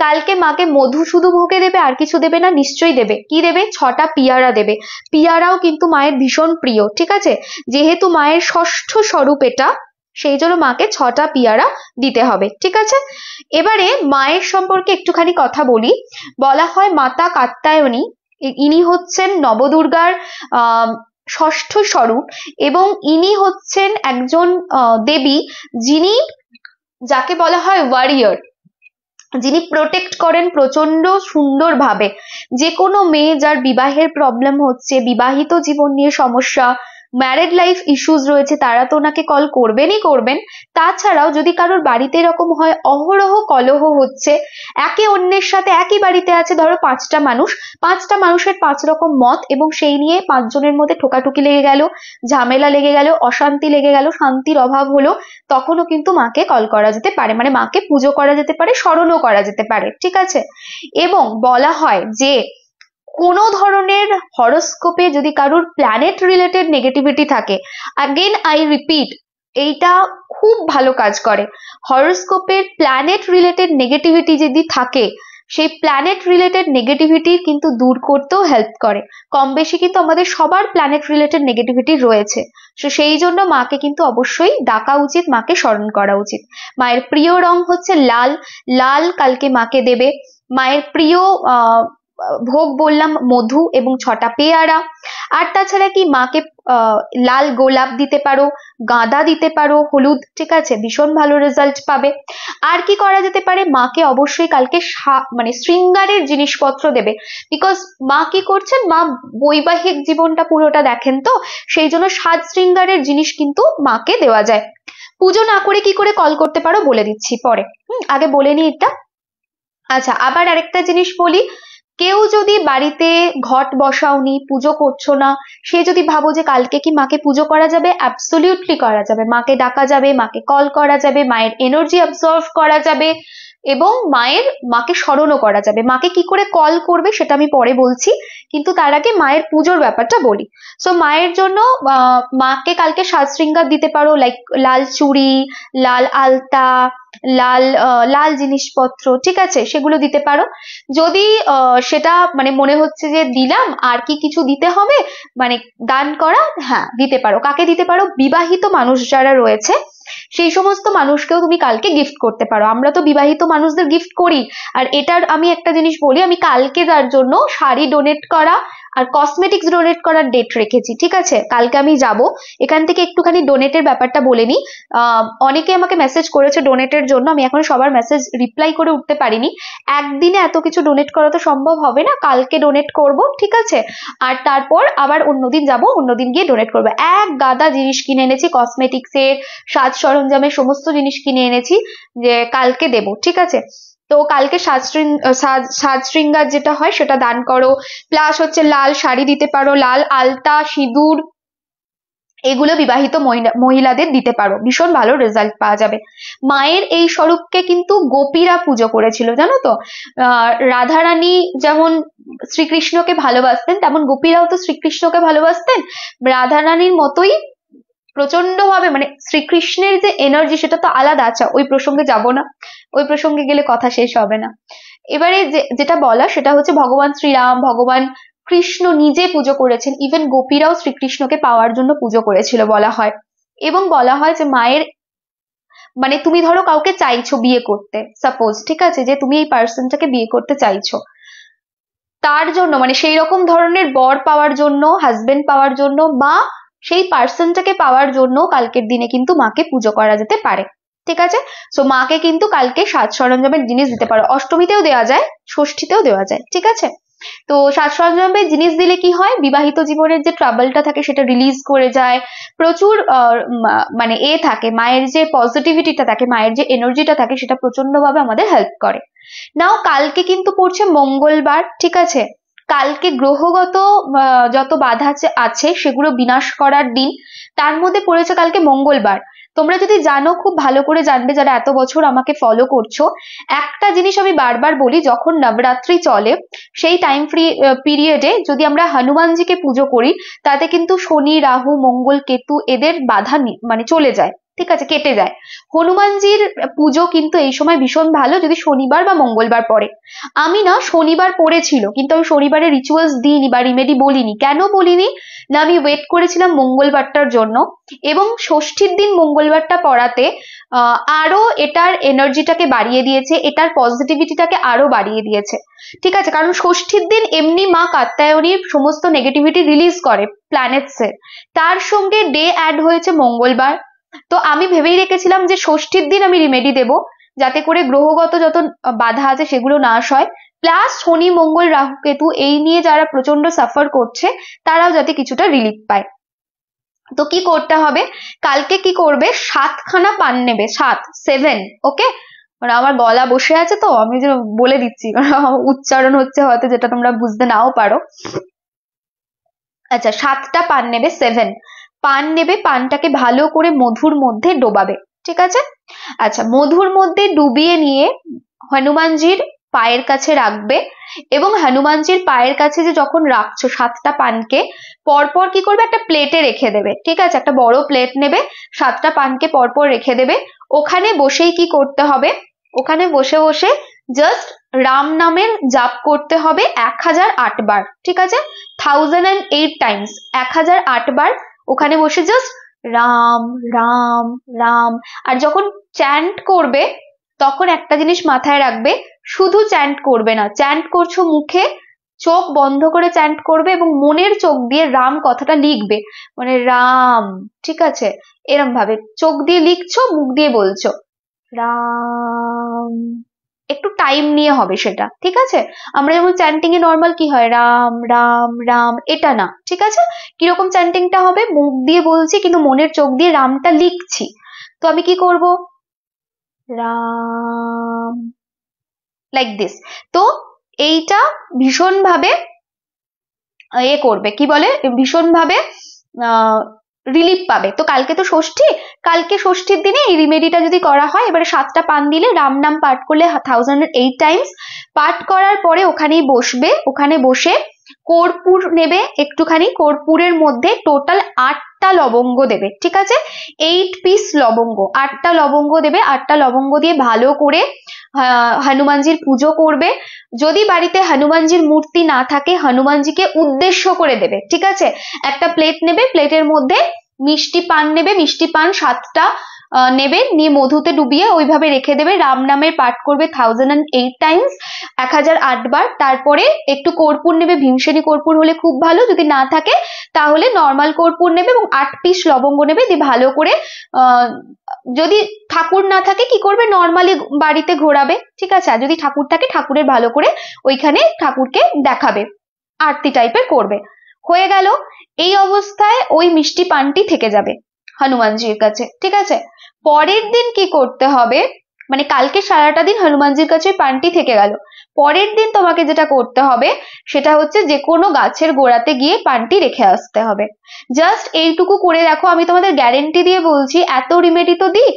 Speaker 1: কালকে মাকে মধু শুধু ভোগে দেবে, আর কিছু দেবে না? নিশ্চয়ই দেবে। কি দেবে? 6টা পিয়ারা দেবে। পিয়ারাও কিন্তু মায়ের ভীষণ প্রিয়, ঠিক আছে? যেহেতু মায়ের ষষ্ঠ স্বরূপ এটা, সেই জন্য মাকে 6টা পিয়ারা দিতে হবে, ঠিক আছে? এবারে মায়ের সম্পর্কে একটুখানি কথা বলি। বলা হয় মাতা কাত্যায়নী, ইনি হচ্ছেন নবদুর্গার ষষ্ঠ স্বরূপ, এবং ইনি হচ্ছেন একজন দেবী, যিনি, যাকে বলা হয় ওয়ারিয়র, যিনি প্রোটেক্ট করেন প্রচন্ড সুন্দরভাবে। যে কোনো মেয়ে যার বিবাহের প্রবলেম হচ্ছে, বিবাহিত জীবন নিয়ে সমস্যা, ম্যারেড লাইফ ইস্যুস রয়েছে, তারা তো ওনাকে কল করবেনই করবেন। তাছাড়াও যদি কারোর বাড়িতে এরকম হয় অহরহ কলহ হচ্ছে, একে অন্যের সাথে, একই বাড়িতে আছে ধরো 5টা মানুষ, 5টা মানুষের 5 রকম মত, এবং সেই নিয়ে 5 জনের মধ্যে ঠোকাঠুকি লেগে গেল, ঝামেলা লেগে গেল, অশান্তি লেগে গেল, শান্তির অভাব হলো, তখনও কিন্তু মাকে কল করা যেতে পারে, মানে মাকে পুজো করা যেতে পারে, স্মরণও করা যেতে পারে, ঠিক আছে? এবং বলা হয় যে কোনো ধরনের হরোস্কোপে যদি কারোর প্ল্যানেট রিলেটেড নেগেটিভিটি থাকে, अगेन আই রিপিট, এইটা খুব ভালো কাজ করে। হরোস্কোপের প্ল্যানেট রিলেটেড নেগেটিভিটি যদি থাকে, সেই প্ল্যানেট রিলেটেড নেগেটিভিটি কিন্তু দূর করতেও হেল্প করে। কম বেশি কিন্তু আমাদের সবার প্ল্যানেট রিলেটেড নেগেটিভিটি রয়েছে, তো সেই জন্য মাকে কিন্তু অবশ্যই ডাকা উচিত, মাকে স্মরণ করা উচিত। মায়ের প্রিয় রং হচ্ছে লাল, লাল কালকে মাকে দেবে। মায়ের প্রিয় ভোগ বললাম মধু এবং 6টা পেয়ারা। আর তাছাড়া কি মাকে লাল গোলাপ দিতে পারো, গাঁদা দিতে পারো, হলুদ, ঠিক আছে? ভীষণ ভালো রেজাল্ট পাবে। আর কি করা যেতে পারে? মাকে অবশ্যই কালকে মানে শৃঙ্গারের জিনিসপত্র দেবে, বিকজ মা কি করছেন, মা বৈবাহিক জীবনটা পুরোটা দেখেন, তো সেই জন্য সাজ শৃঙ্গারের জিনিস কিন্তু মাকে দেওয়া যায়। পুজো না করে কি করে কল করতে পারো বলে দিচ্ছি পরে, আগে বলে নি এটা। আচ্ছা, আবার আরেকটা জিনিস বলি, কেউ যদি বাড়িতে ঘট বসাওনি, পুজো করছো না, সে যদি ভাবো যে কালকে কি মাকে পুজো করা যাবে, অ্যাবসলিউটলি করা যাবে। মাকে ডাকা যাবে, মাকে কল করা যাবে, মায়ের এনার্জি অ্যাবজর্ভ করা যাবে, এবং মাকে স্মরণও করা যাবে। মাকে কি করে কল করবে সেটা আমি পরে বলছি, কিন্তু তার আগে মায়ের পুজোর ব্যাপারটা বলি। সো মায়ের জন্য মাকে কালকে সাজ শৃঙ্গার দিতে পারো, লাইক লাল চুড়ি, লাল আলতা, লাল জিনিসপত্র, ঠিক আছে? সেগুলো দিতে পারো। যদি সেটা মানে মনে হচ্ছে যে দিলাম, আর কি কিছু দিতে হবে, মানে দান করা, হ্যাঁ দিতে পারো। কাকে দিতে পারো? বিবাহিত মানুষ যারা রয়েছে সেই সমস্ত মানুষকেও তুমি কালকে গিফট করতে পারো। আমরা তো বিবাহিত মানুষদের গিফট করি। আর এটার আমি একটা জিনিস বলি, আমি কালকে তার জন্য শাড়ি ডোনেট করা আর কসমেটিক্স ডোনেট করার ডেট রেখেছি, ঠিক আছে? কালকে আমি যাব, এখান থেকে একটুখানি ডোনেটের ব্যাপারটা বলে নি। অনেকে আমাকে মেসেজ করেছে ডোনেটের জন্য, আমি এখন সবার মেসেজ রিপ্লাই করে উঠতে পারিনি। একদিনে এত কিছু ডোনেট করা তো সম্ভব হবে না, কালকে ডোনেট করব, ঠিক আছে? আর তারপর আবার অন্যদিন যাব, অন্যদিন গিয়ে ডোনেট করবো। এক গাদা জিনিস কিনে এনেছি, কসমেটিক্সের, সাজ সরঞ্জামের সমস্ত জিনিস কিনে এনেছি, যে কালকে দেব, ঠিক আছে? তো কালকে সাজ শৃঙ্গার যেটা হয় সেটা দান করো, প্লাস হচ্ছে লাল শাড়ি দিতে পারো, লাল আলতা, সিঁদুর, এগুলো বিবাহিত মহিলাদের দিতে পারো, ভীষণ ভালো রেজাল্ট পাওয়া যাবে। মায়ের এই স্বরূপকে কিন্তু গোপীরা পুজো করেছিল, জানো তো? রাধারানী যেমন শ্রীকৃষ্ণকে ভালোবাসতেন, তেমন গোপীরাও তো শ্রীকৃষ্ণকে ভালোবাসতেন। রাধারানীর মতোই প্রচন্ড ভাবে, মানে শ্রীকৃষ্ণের যে এনার্জি সেটা তো আলাদা। আচ্ছা, ওই প্রসঙ্গে যাব না, ওই প্রসঙ্গে গেলে কথা শেষ হবে না। এবারে যেটা বলা সেটা হচ্ছে ভগবান শ্রীরাম, ভগবান কৃষ্ণ নিজে পুজো করেছেন, ইভেন গোপীরাও শ্রীকৃষ্ণকে পাওয়ার জন্য পুজো করেছিল বলা হয়। এবং বলা হয় যে মায়ের, মানে তুমি ধরো কাউকে চাইছো বিয়ে করতে, সাপোজ, ঠিক আছে, যে তুমি এই পার্সনটাকে বিয়ে করতে চাইছো, তার জন্য মানে সেই রকম ধরনের বর পাওয়ার জন্য, হাজবেন্ড পাওয়ার জন্য, বা সেই পার্সনটাকে পাওয়ার জন্য কালকের দিনে কিন্তু মাকে পুজো করা যেতে পারে, ঠিক আছে? সো মাকে কিন্তু কালকে সাজ সরঞ্জামের জিনিস দিতে পারো, অষ্টমীতেও দেওয়া যায়, ষষ্ঠীতেও দেওয়া যায়, ঠিক আছে? তো সাজ সরঞ্জামের জিনিস দিলে কি হয়, বিবাহিত জীবনের যে ট্রাবলটা থাকে সেটা রিলিজ করে যায়, প্রচুর মানে থাকে, মায়ের যে পজিটিভিটিটা থাকে, মায়ের যে এনার্জিটা থাকে সেটা প্রচন্ড ভাবে আমাদের হেল্প করে। নাও কালকে কিন্তু পড়ছে মঙ্গলবার, ঠিক আছে, কালকে গ্রহগত যত বাধা আছে সেগুলো বিনাশ করার দিন, তার মধ্যে পড়েছে কালকে মঙ্গলবার। তোমরা যদি জানো খুব ভালো করে জানবে যারা এত বছর আমাকে ফলো করছো। একটা জিনিস আমি বারবার বলি, যখন নবরাত্রি চলে সেই টাইম পিরিয়ডে যদি আমরা হনুমানজিকে পুজো করি, তাতে কিন্তু শনি, রাহু, মঙ্গল, কেতু এদের বাধা মানে চলে যায়, ঠিক আছে, কেটে যায়। হনুমানজির পুজো কিন্তু এই সময় ভীষণ ভালো যদি শনিবার বা মঙ্গলবার পড়ে। আমি না শনিবার পড়েছিল, কিন্তু আমি শনিবারের রিচুয়ালস দিইনি বা রিমেডি বলিনি। কেন বলিনি না, আমি ওয়েট করেছিলাম মঙ্গলবারটার জন্য, এবং ষষ্ঠীর দিন মঙ্গলবারটা পড়াতে আরো এটার এনার্জিটাকে বাড়িয়ে দিয়েছে, এটার পজিটিভিটিটাকে আরো বাড়িয়ে দিয়েছে, ঠিক আছে। কারণ ষষ্ঠীর দিন এমনি মা কাত্যায়নীর সমস্ত নেগেটিভিটি রিলিজ করে প্ল্যানেটস এর, তার সঙ্গে ডে অ্যাড হয়েছে মঙ্গলবার। তো আমি ভেবেই রেখেছিলাম যে ষষ্ঠীর দিন আমি রিমেডি দেব, যাতে করে গ্রহগত যত বাধা আছে সেগুলো নাশ হয়, প্লাস শনি, মঙ্গল, রাহু, কেতু এই নিয়ে যারা প্রচন্ড সাফার করছে তারাও যাতে কিছুটা রিলিফ পায়। তো কি করতে হবে, কালকে কি করবে, 7খানা পান নেবে, 7 ওকে। মানে আমার গলা বসে আছে তো আমি যে বলে দিচ্ছি, উচ্চারণ হচ্ছে হয়তো যেটা তোমরা বুঝতে নাও পারো। আচ্ছা, 7টা পান নেবে, 7 পান নেবে, পানটাকে ভালো করে মধুর মধ্যে ডোবাবে, ঠিক আছে। আচ্ছা, মধুর মধ্যে ডুবিয়ে নিয়ে হনুমানজির পায়ের কাছে রাখবে, এবং হনুমানজির পায়ের কাছে যে যখন রাখছো 7টা পানকে, পরপর কি করবে, একটা প্লেটে রেখে দেবে, ঠিক আছে, একটা বড় প্লেট নেবে, 7টা পানকে পরপর রেখে দেবে। ওখানে বসেই কি করতে হবে, ওখানে বসে বসে জাস্ট রাম নামের জাপ করতে হবে 1008 বার, ঠিক আছে, 1008 টাইমস, 1008 বার ওখানে বসে জাস্ট রাম রাম রাম। আর যখন চ্যান্ট করবে তখন একটা জিনিস মাথায় রাখবে, শুধু চ্যান্ট করবে না, চ্যান্ট করছো মুখে, চোখ বন্ধ করে চ্যান্ট করবে এবং মনের চোখ দিয়ে রাম কথাটা লিখবে, মানে রাম, ঠিক আছে, এরম ভাবে চোখ দিয়ে লিখছো, মুখ দিয়ে বলছো রাম, একটু টাইম নিয়ে হবে সেটা, ঠিক আছে। আমরা যেমন চ্যান্টিং এ নর্মাল কি হয় রাম রাম রাম, এটা না, ঠিক আছে। কিরকম চ্যান্টিংটা হবে, মুখ দিয়ে বলছি কিন্তু মনের চোখ দিয়ে রামটা লিখছি। তো আমি কি করব, রাম, লাইক দিস। তো এইটা ভীষণ ভাবে করবে, কি বলে, ভীষণ ভাবে রিলিফ পাবে। তো কালকে তো ষষ্ঠী, কালকে ষষ্ঠীর দিনে এই রিমেডিটা যদি করা হয়, এবারে 7টা পান দিলে রাম নাম পাঠ করলে 1008 টাইমস পাঠ করার পরে ওখানেই বসবে, ওখানে বসে কর্পূর নেবে একটুখানি, কর্পূরের মধ্যে টোটাল 8টা লবঙ্গ দেবে, ঠিক আছে, 8 পিস লবঙ্গ, 8টা লবঙ্গ দেবে, 8টা লবঙ্গ দিয়ে ভালো করে হনুমানজির পুজো করবে। যদি বাড়িতে হনুমানজির মূর্তি না থাকে হনুমানজিকে উদ্দেশ্য করে দেবে, ঠিক আছে। একটা প্লেট নেবে, প্লেটের মধ্যে মিষ্টি পান নেবে, মিষ্টি পান 7টা নেবে, নিয়ে মধুতে ডুবিয়ে ওইভাবে রেখে দেবে, রাম নামের পাঠ করবে 1008 টাইমস, 1008 বার। তারপরে একটু কর্পূর নেবে, ভীমসেনী কর্পূর হলে খুব ভালো, যদি না থাকে তাহলে নর্মাল কর্পূর নেবে, এবং 8 পিস লবঙ্গ নেবে, দিয়ে ভালো করে যদি ঠাকুর না থাকে কি করবে, নর্মালি বাড়িতে ঘোরাবে, ঠিক আছে। আর যদি ঠাকুর থাকে ঠাকুরের ভালো করে ওইখানে ঠাকুরকে দেখাবে, আরতি টাইপের করবে, হয়ে গেল। এই অবস্থায় ওই মিষ্টি পানটি থেকে যাবে হনুমানজির কাছে, ঠিক আছে। পরের দিন কি করতে হবে, মানে কালকে সারাটা দিন হনুমানজির কাছে পানটি থেকে গেল, পরের দিন তোমাকে যেটা করতে হবে সেটা হচ্ছে যে কোনো গাছের গোড়াতে গিয়ে পানটি রেখে আসতে হবে। জাস্ট এইটুকু করে দেখো, আমি তোমাদের গ্যারেন্টি দিয়ে বলছি, এত রিমেডি তো দিই,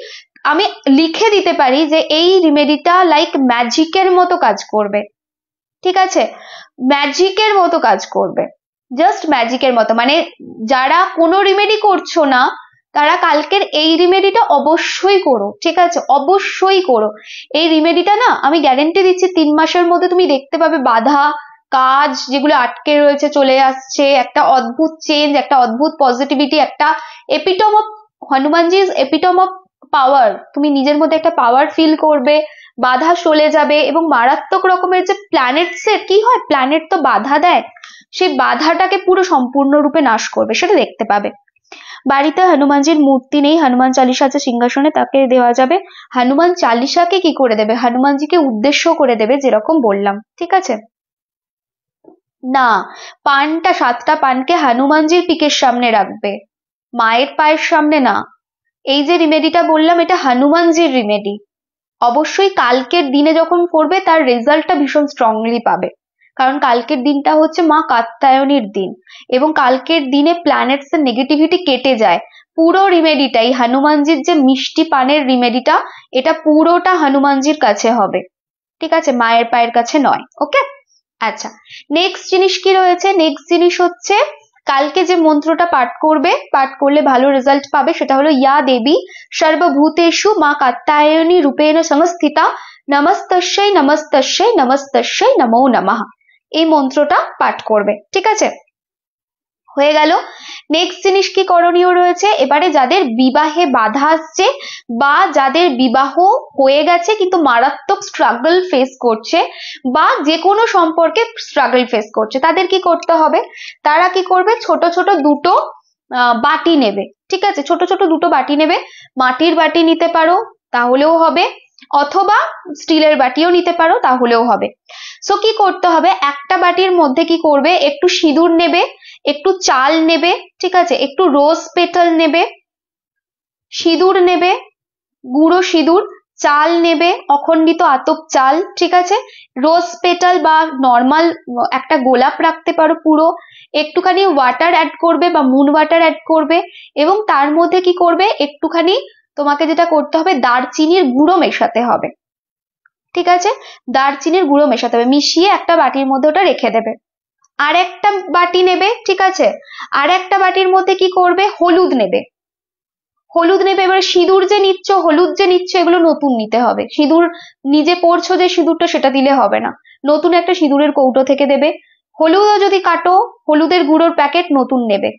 Speaker 1: আমি লিখে দিতে পারি যে এই রিমেডিটা লাইক ম্যাজিকের মতো কাজ করবে, ঠিক আছে, ম্যাজিকের মতো কাজ করবে, জাস্ট ম্যাজিকের মতো। মানে যারা কোনো রিমেডি করছো না তারা কালকের এই রিমেডিটা অবশ্যই করো, ঠিক আছে, অবশ্যই করো। এই রিমেডিটা না আমি গ্যারেন্টি দিচ্ছি 3 মাসের মধ্যে তুমি দেখতে পাবে বাধা কাজ যেগুলো আটকে রয়েছে চলে আসছে, একটা অদ্ভুত চেঞ্জ, একটা অদ্ভুত পজিটিভিটি, একটা epitome of Hanumanji, epitome of power, তুমি নিজের মধ্যে একটা পাওয়ার ফিল করবে, বাধা চলে যাবে, এবং মারাত্মক রকমের যে প্ল্যানেটস এর কি হয়, প্ল্যানেট তো বাধা দেয়, সেই বাধাটাকে পুরো সম্পূর্ণরূপে নাশ করবে, সেটা দেখতে পাবে। বাড়িতে হনুমানজির মূর্তি নেই, হনুমান চালিশা আছে সিংহাসনে, তাকে দেওয়া যাবে। হনুমান চালিশাকে কি করে দেবে, হনুমানজিকে উদ্দেশ্য করে দেবে, যেরকম বললাম, ঠিক আছে। না, পানটা 7টা পানকে হনুমানজির পিকের সামনে রাখবে, মায়ের পায়ের সামনে না। এই যে রিমেডিটা বললাম এটা হনুমানজির রিমেডি। অবশ্যই কালকের দিনে যখন করবে তার রেজাল্টটা ভীষণ স্ট্রংলি পাবে, কারণ কালকের দিনটা হচ্ছে মা কাত্যায়নীর দিন, এবং কালকের দিনে প্ল্যানেটস এর নেগেটিভিটি কেটে যায়। পুরো রিমেডিটাই হনুমানজির যে মিষ্টি পানের রিমেডিটা, এটা পুরোটা হনুমানজির কাছে হবে, ঠিক আছে, মায়ের পায়ের কাছে নয়। ওকে, আচ্ছা, নেক্সট জিনিস কি রয়েছে? নেক্সট জিনিস হচ্ছে কালকে যে মন্ত্রটা পাঠ করবে, পাঠ করলে ভালো রেজাল্ট পাবে, সেটা হলো ইয়া দেবী সর্বভূতেষু মা কাত্যায়নী রূপেণ সংস্থিতা নমস্তস্যৈ নমস্তস্যৈ নমস্তস্যৈ নমো নমঃ। এই মন্ত্রটা পাঠ করবে, ঠিক আছে, হয়ে গেল। নেক্সট জিনিস কি করণীয় রয়েছে? এবারে যাদের বিবাহে বাধা আসছে বা যাদের বিবাহ হয়ে গেছে কিন্তু মারাত্মক স্ট্রাগল ফেস করছে বা যে কোনো সম্পর্কে স্ট্রাগল ফেস করছে, তাদের কি করতে হবে? তারা কি করবে? ছোট ছোট দুটো বাটি নেবে, ঠিক আছে, ছোট ছোট দুটো বাটি নেবে। মাটির বাটি নিতে পারো, তাহলেও হবে, অথবা স্টিলের বাটিও নিতে পারো, তাহলেও হবে। সো কি করতে হবে? একটা বাটির মধ্যে কি করবে? একটু সিঁদুর নেবে, একটু চাল নেবে, ঠিক আছে, একটু রোজ পেটাল নেবে, সিঁদুর নেবে, গুঁড়ো সিঁদুর, চাল নেবে, অখণ্ডিত আতপ চাল, ঠিক আছে, রোজ পেটাল বা নর্মাল একটা গোলাপ রাখতে পারো পুরো, একটুখানি ওয়াটার অ্যাড করবে বা মুন ওয়াটার অ্যাড করবে, এবং তার মধ্যে কি করবে? একটুখানি তোমাকে যেটা করতে হবে, দারচিনির গুঁড়ো মেশাতে হবে, ঠিক আছে, দারচিনির গুঁড়ো মেশাতে হবে, মিশিয়ে একটা বাটির মধ্যে ওটা রেখে দেবে। আর একটা বাটি নেবে, ঠিক আছে, আর একটা বাটির মধ্যে কি করবে? হলুদ নেবে, হলুদ নেবে। এবার সিঁদুর যে নিচ্ছ, হলুদ যে নিচ্ছ, এগুলো নতুন নিতে হবে। সিঁদুর নিজে পরছো যে সিঁদুরটা, সেটা দিলে হবে না, নতুন একটা সিঁদুরের কৌটো থেকে দেবে। হলুদও যদি কাটো, হলুদের গুঁড়োর প্যাকেট নতুন নেবে।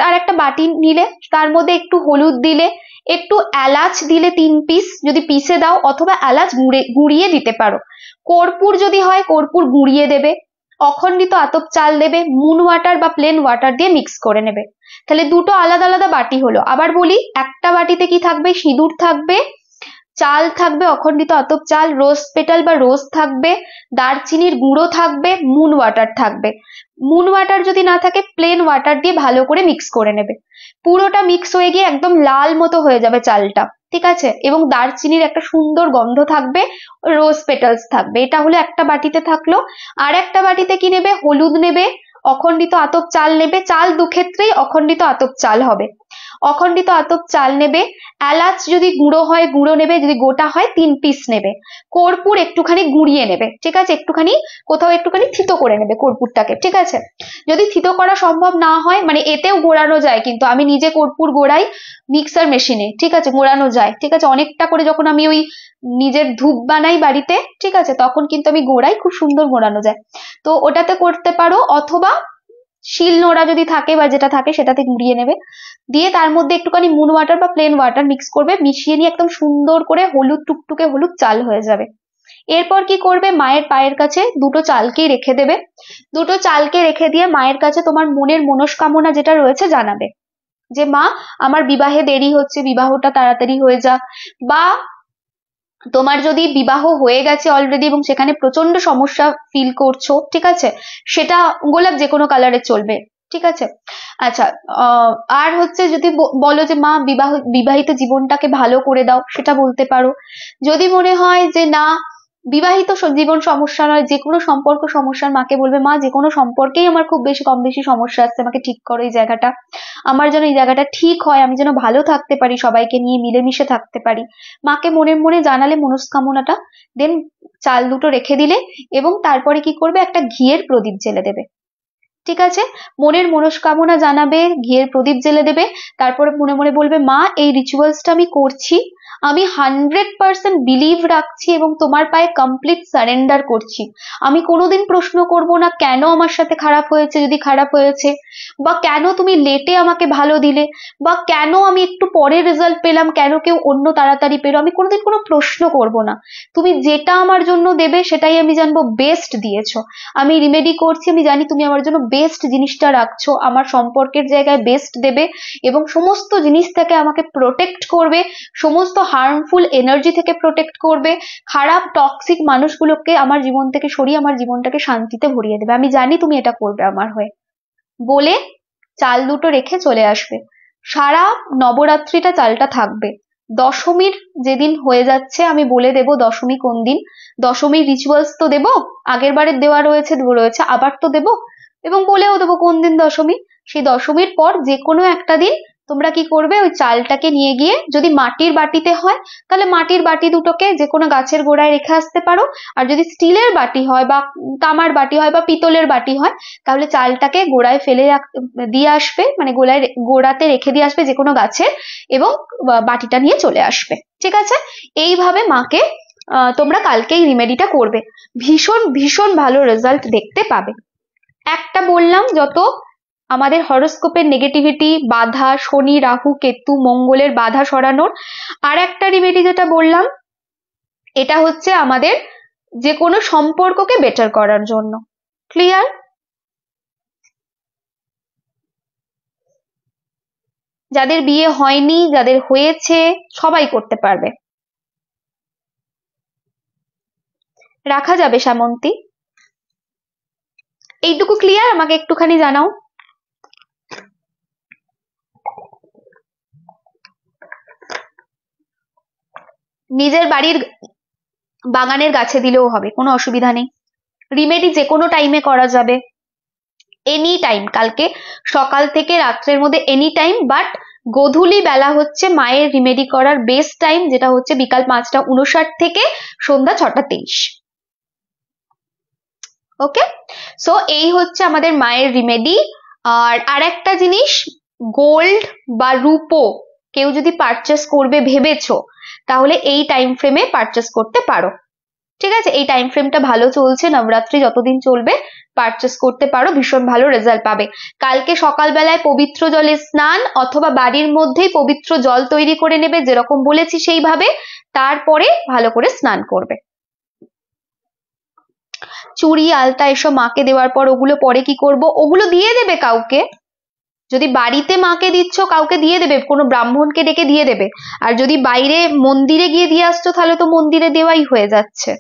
Speaker 1: আর একটা বাটি নিলে, তার মধ্যে একটু হলুদ দিলে, একটু এলাচ দিলে 3 পিস, যদি পিসে দাও, অথবা এলাচ গুঁড়িয়ে দিতে পারো। কর্পূর যদি হয়, কর্পূর গুঁড়িয়ে দেবে। অখণ্ডিত আতপ চাল দেবে, মুন ওয়াটার বা প্লেন ওয়াটার দিয়ে মিক্স করে নেবে। তাহলে দুটো আলাদা আলাদা বাটি হলো। আবার বলি, একটা বাটিতে কি থাকবে? সিঁদুর থাকবে, চাল থাকবে, অখণ্ডিত আতপ চাল, রোজ পেটাল বা রোজ থাকবে, দারচিনির গুঁড়ো থাকবে, মুন ওয়াটার থাকবে। মুন ওয়াটার যদি না থাকে, প্লেন ওয়াটার দিয়ে ভালো করে মিক্স করে নেবে। পুরোটা মিক্স হয়ে গিয়ে একদম লাল মতো হয়ে যাবে চালটা, ঠিক আছে, এবং দারচিনির একটা সুন্দর গন্ধ থাকবে, রোজ পেটালস থাকবে। এটা হলো একটা বাটিতে থাকলো। আর একটা বাটিতে কি নেবে? হলুদ নেবে, অখণ্ডিত আতপ চাল নেবে, চাল দুক্ষেত্রেই অখণ্ডিত আতপ চাল হবে, অখণ্ডিত আতপ চাল নেবে, এলাচ যদি গুঁড়ো হয় গুঁড়ো নেবে, যদি গোটা হয় 3 পিস নেবে, কর্পূর একটুখানি গুঁড়িয়ে নেবে, ঠিক আছে, একটুখানি কোথাও একটুখানি থিতো করে নেবে কর্পূরটাকে, ঠিক আছে। যদি থিতো করা সম্ভব না হয়, মানে এতেও গোড়ানো যায়, কিন্তু আমি নিজে কর্পূর গোড়াই মিক্সার মেশিনে, ঠিক আছে, গোড়ানো যায়, ঠিক আছে, অনেকটা করে যখন আমি ওই নিজের ধূপ বানাই বাড়িতে, ঠিক আছে, তখন কিন্তু আমি গোড়াই, খুব সুন্দর গোড়ানো যায়। তো ওটাতে করতে পারো, অথবা শিল নোড়া যদি থাকে বা যেটা থাকে সেটাতে গুঁড়িয়ে নেবে, দিয়ে তার মধ্যে একটুখানি মুন ওয়াটার বা প্লেন ওয়াটার মিক্স করবে, মিশিয়ে নিয়ে একদম সুন্দর করে হলুদ টুকটুকে হলুদ চাল হয়ে যাবে। এরপর কি করবে? মায়ের পায়ের কাছে দুটো চালকেই রেখে দেবে। দুটো চালকে রেখে দিয়ে মায়ের কাছে তোমার মনের মনস্কামনা যেটা রয়েছে জানাবে, যে মা, আমার বিবাহে দেরি হচ্ছে, বিবাহটা তাড়াতাড়ি হয়ে যাক, বা তোমার যদি বিবাহ হয়ে গেছে অলরেডি এবং সেখানে প্রচন্ড সমস্যা ফিল করছো, ঠিক আছে, সেটা গোলাপ যে কোনো কালারের চলবে, ঠিক আছে। আচ্ছা, আর হচ্ছে যদি বলো যে মা, বিবাহিত জীবনটাকে ভালো করে দাও, সেটা বলতে পারো। যদি মনে হয় যে না, বিবাহিত জীবন সমস্যা নয়, যে কোনো সম্পর্ক সমস্যার, মাকে বলবে মা, যে কোনো সম্পর্কেই আমার খুব বেশি কম বেশি সমস্যা আসছে, আমাকে ঠিক করো এই জায়গাটা, আমার যেন এই জায়গাটা ঠিক হয়, আমি যেন ভালো থাকতে পারি, সবাইকে নিয়ে মিলেমিশে থাকতে পারি। মাকে মনে মনে জানালে মনস্কামনাটা, দেন চাল দুটো রেখে দিলে, এবং তারপরে কি করবে? একটা ঘিয়ের প্রদীপ জ্বেলে দেবে, ঠিক আছে, মনের মনস্কামনা জানাবে, ঘিয়ের প্রদীপ জ্বেলে দেবে, তারপরে মনে মনে বলবে মা, এই রিচুয়ালসটা আমি করছি, আমি 100% বিলিভ রাখছি এবং তোমার পায়ে কমপ্লিট সারেন্ডার করছি। আমি কোনোদিন প্রশ্ন করব না কেন আমার সাথে খারাপ হয়েছে, যদি খারাপ হয়েছে, বা কেন তুমি লেটে আমাকে ভালো দিলে, বা কেন আমি একটু পরে রেজাল্ট পেলাম, কেন কেউ অন্য তাড়াতাড়ি পেলো, আমি কোনোদিন কোনো প্রশ্ন করব না। তুমি যেটা আমার জন্য দেবে সেটাই আমি জানবো বেস্ট দিয়েছো। আমি রিমেডি করছি, আমি জানি তুমি আমার জন্য বেস্ট জিনিসটা রাখছো, আমার সম্পর্কের জায়গায় বেস্ট দেবে, এবং সমস্ত জিনিস থেকে আমাকে প্রোটেক্ট করবে, সমস্ত হার্মফুল এনার্জি থেকে প্রোটেক্ট করবে, খারাপ টক্সিক মানুষগুলোকে আমার জীবন থেকে সরিয়ে আমার জীবনটাকে শান্তিতে ভরিয়ে দেবে। আমি জানি তুমি এটা করবে আমার হয়ে। বলে চাল দুটো রেখে চলে আসবে। সারা নবরাত্রিটা চালটা থাকবে। দশমীর যেদিন হয়ে যাচ্ছে আমি বলে দেব দশমী কোন দিন, দশমীর রিচুয়ালস তো দেবো, আগের বারের দেওয়া রয়েছে আবার তো দেবো, এবং বলেও দেবো কোন দিন দশমী। সেই দশমীর পর যে কোনো একটা দিন তোমরা কি করবে, ওই চালটাকে নিয়ে গিয়ে, যদি মাটির বাটিতে হয় তাহলে মাটির বাটি দুটোকে যে কোনো গাছের গোড়ায় রেখে আসতে পারো, আর যদি স্টিলের বাটি হয় বা তামার বাটি হয় বা পিতলের বাটি হয় তাহলে চালটাকে গোড়ায় ফেলে দিয়ে আসবে, মানে গোড়াতে রেখে দিয়ে আসবে যে কোনো গাছের, এবং বাটিটা নিয়ে চলে আসবে। ঠিক আছে? এইভাবে মাকে তোমরা কালকে এই রিমেডিটা করবে, ভীষণ ভীষণ ভালো রেজাল্ট দেখতে পাবে। একটা বললাম যত আমাদের হরোস্কোপের নেগেটিভিটি, বাধা, শনি, রাহু, কেতু, মঙ্গলের বাধা সরানোর। আর একটা রিমেডি যেটা বললাম, এটা হচ্ছে আমাদের যে কোনো সম্পর্ককে বেটার করার জন্য। ক্লিয়ার? যাদের বিয়ে হয়নি, যাদের হয়েছে, সবাই করতে পারবে। রাখা যাবে শ্যামন্তী? এইটুকু ক্লিয়ার? আমাকে একটুখানি জানাও। নিজের বাড়ির বাগানের গাছে দিলেও হবে, কোনো অসুবিধা নেই। রিমেডি যে কোনো টাইমে করা যাবে, এনি টাইম, কালকে সকাল থেকে রাত্রের মধ্যে এনি টাইম, বাট গোধূলি বেলা হচ্ছে মায়ের রিমেডি করার বেস্ট টাইম, যেটা হচ্ছে বিকাল 5টা 59 থেকে সন্ধ্যা 6টা 23। ওকে, সো এই হচ্ছে আমাদের মায়ের রিমেডি। আর আরেকটা জিনিস, গোল্ড বা রূপো কেউ যদি পারচেস করবে ভেবেছো, তাহলে এই টাইম ফ্রেমে পারচেস করতে পারো। ঠিক আছে? এই টাইম ফ্রেমটা ভালো চলছে, নবরাত্রি যতদিন চলবে পারচেস করতে পারো, ভীষণ ভালো রেজাল্ট পাবে। কালকে সকালবেলায় পবিত্র জলে স্নান, অথবা বাড়ির মধ্যেই পবিত্র জল তৈরি করে নেবে যেরকম বলেছি সেইভাবে, তারপরে ভালো করে স্নান করবে। চুড়ি, আলতা এসব মাকে দেওয়ার পর ওগুলো পরে কি করব, ওগুলো দিয়ে দেবে কাউকে। যদি বাড়িতে মাকে দিচ্ছ কাউকে দিয়ে দেবে, কোনো ব্রাহ্মণকে ডেকে দিয়ে দেবে। আর যদি বাইরে মন্দিরে গিয়ে দিয়ে আসছো তাহলে তো মন্দিরে দেওয়াই হয়ে যাচ্ছে।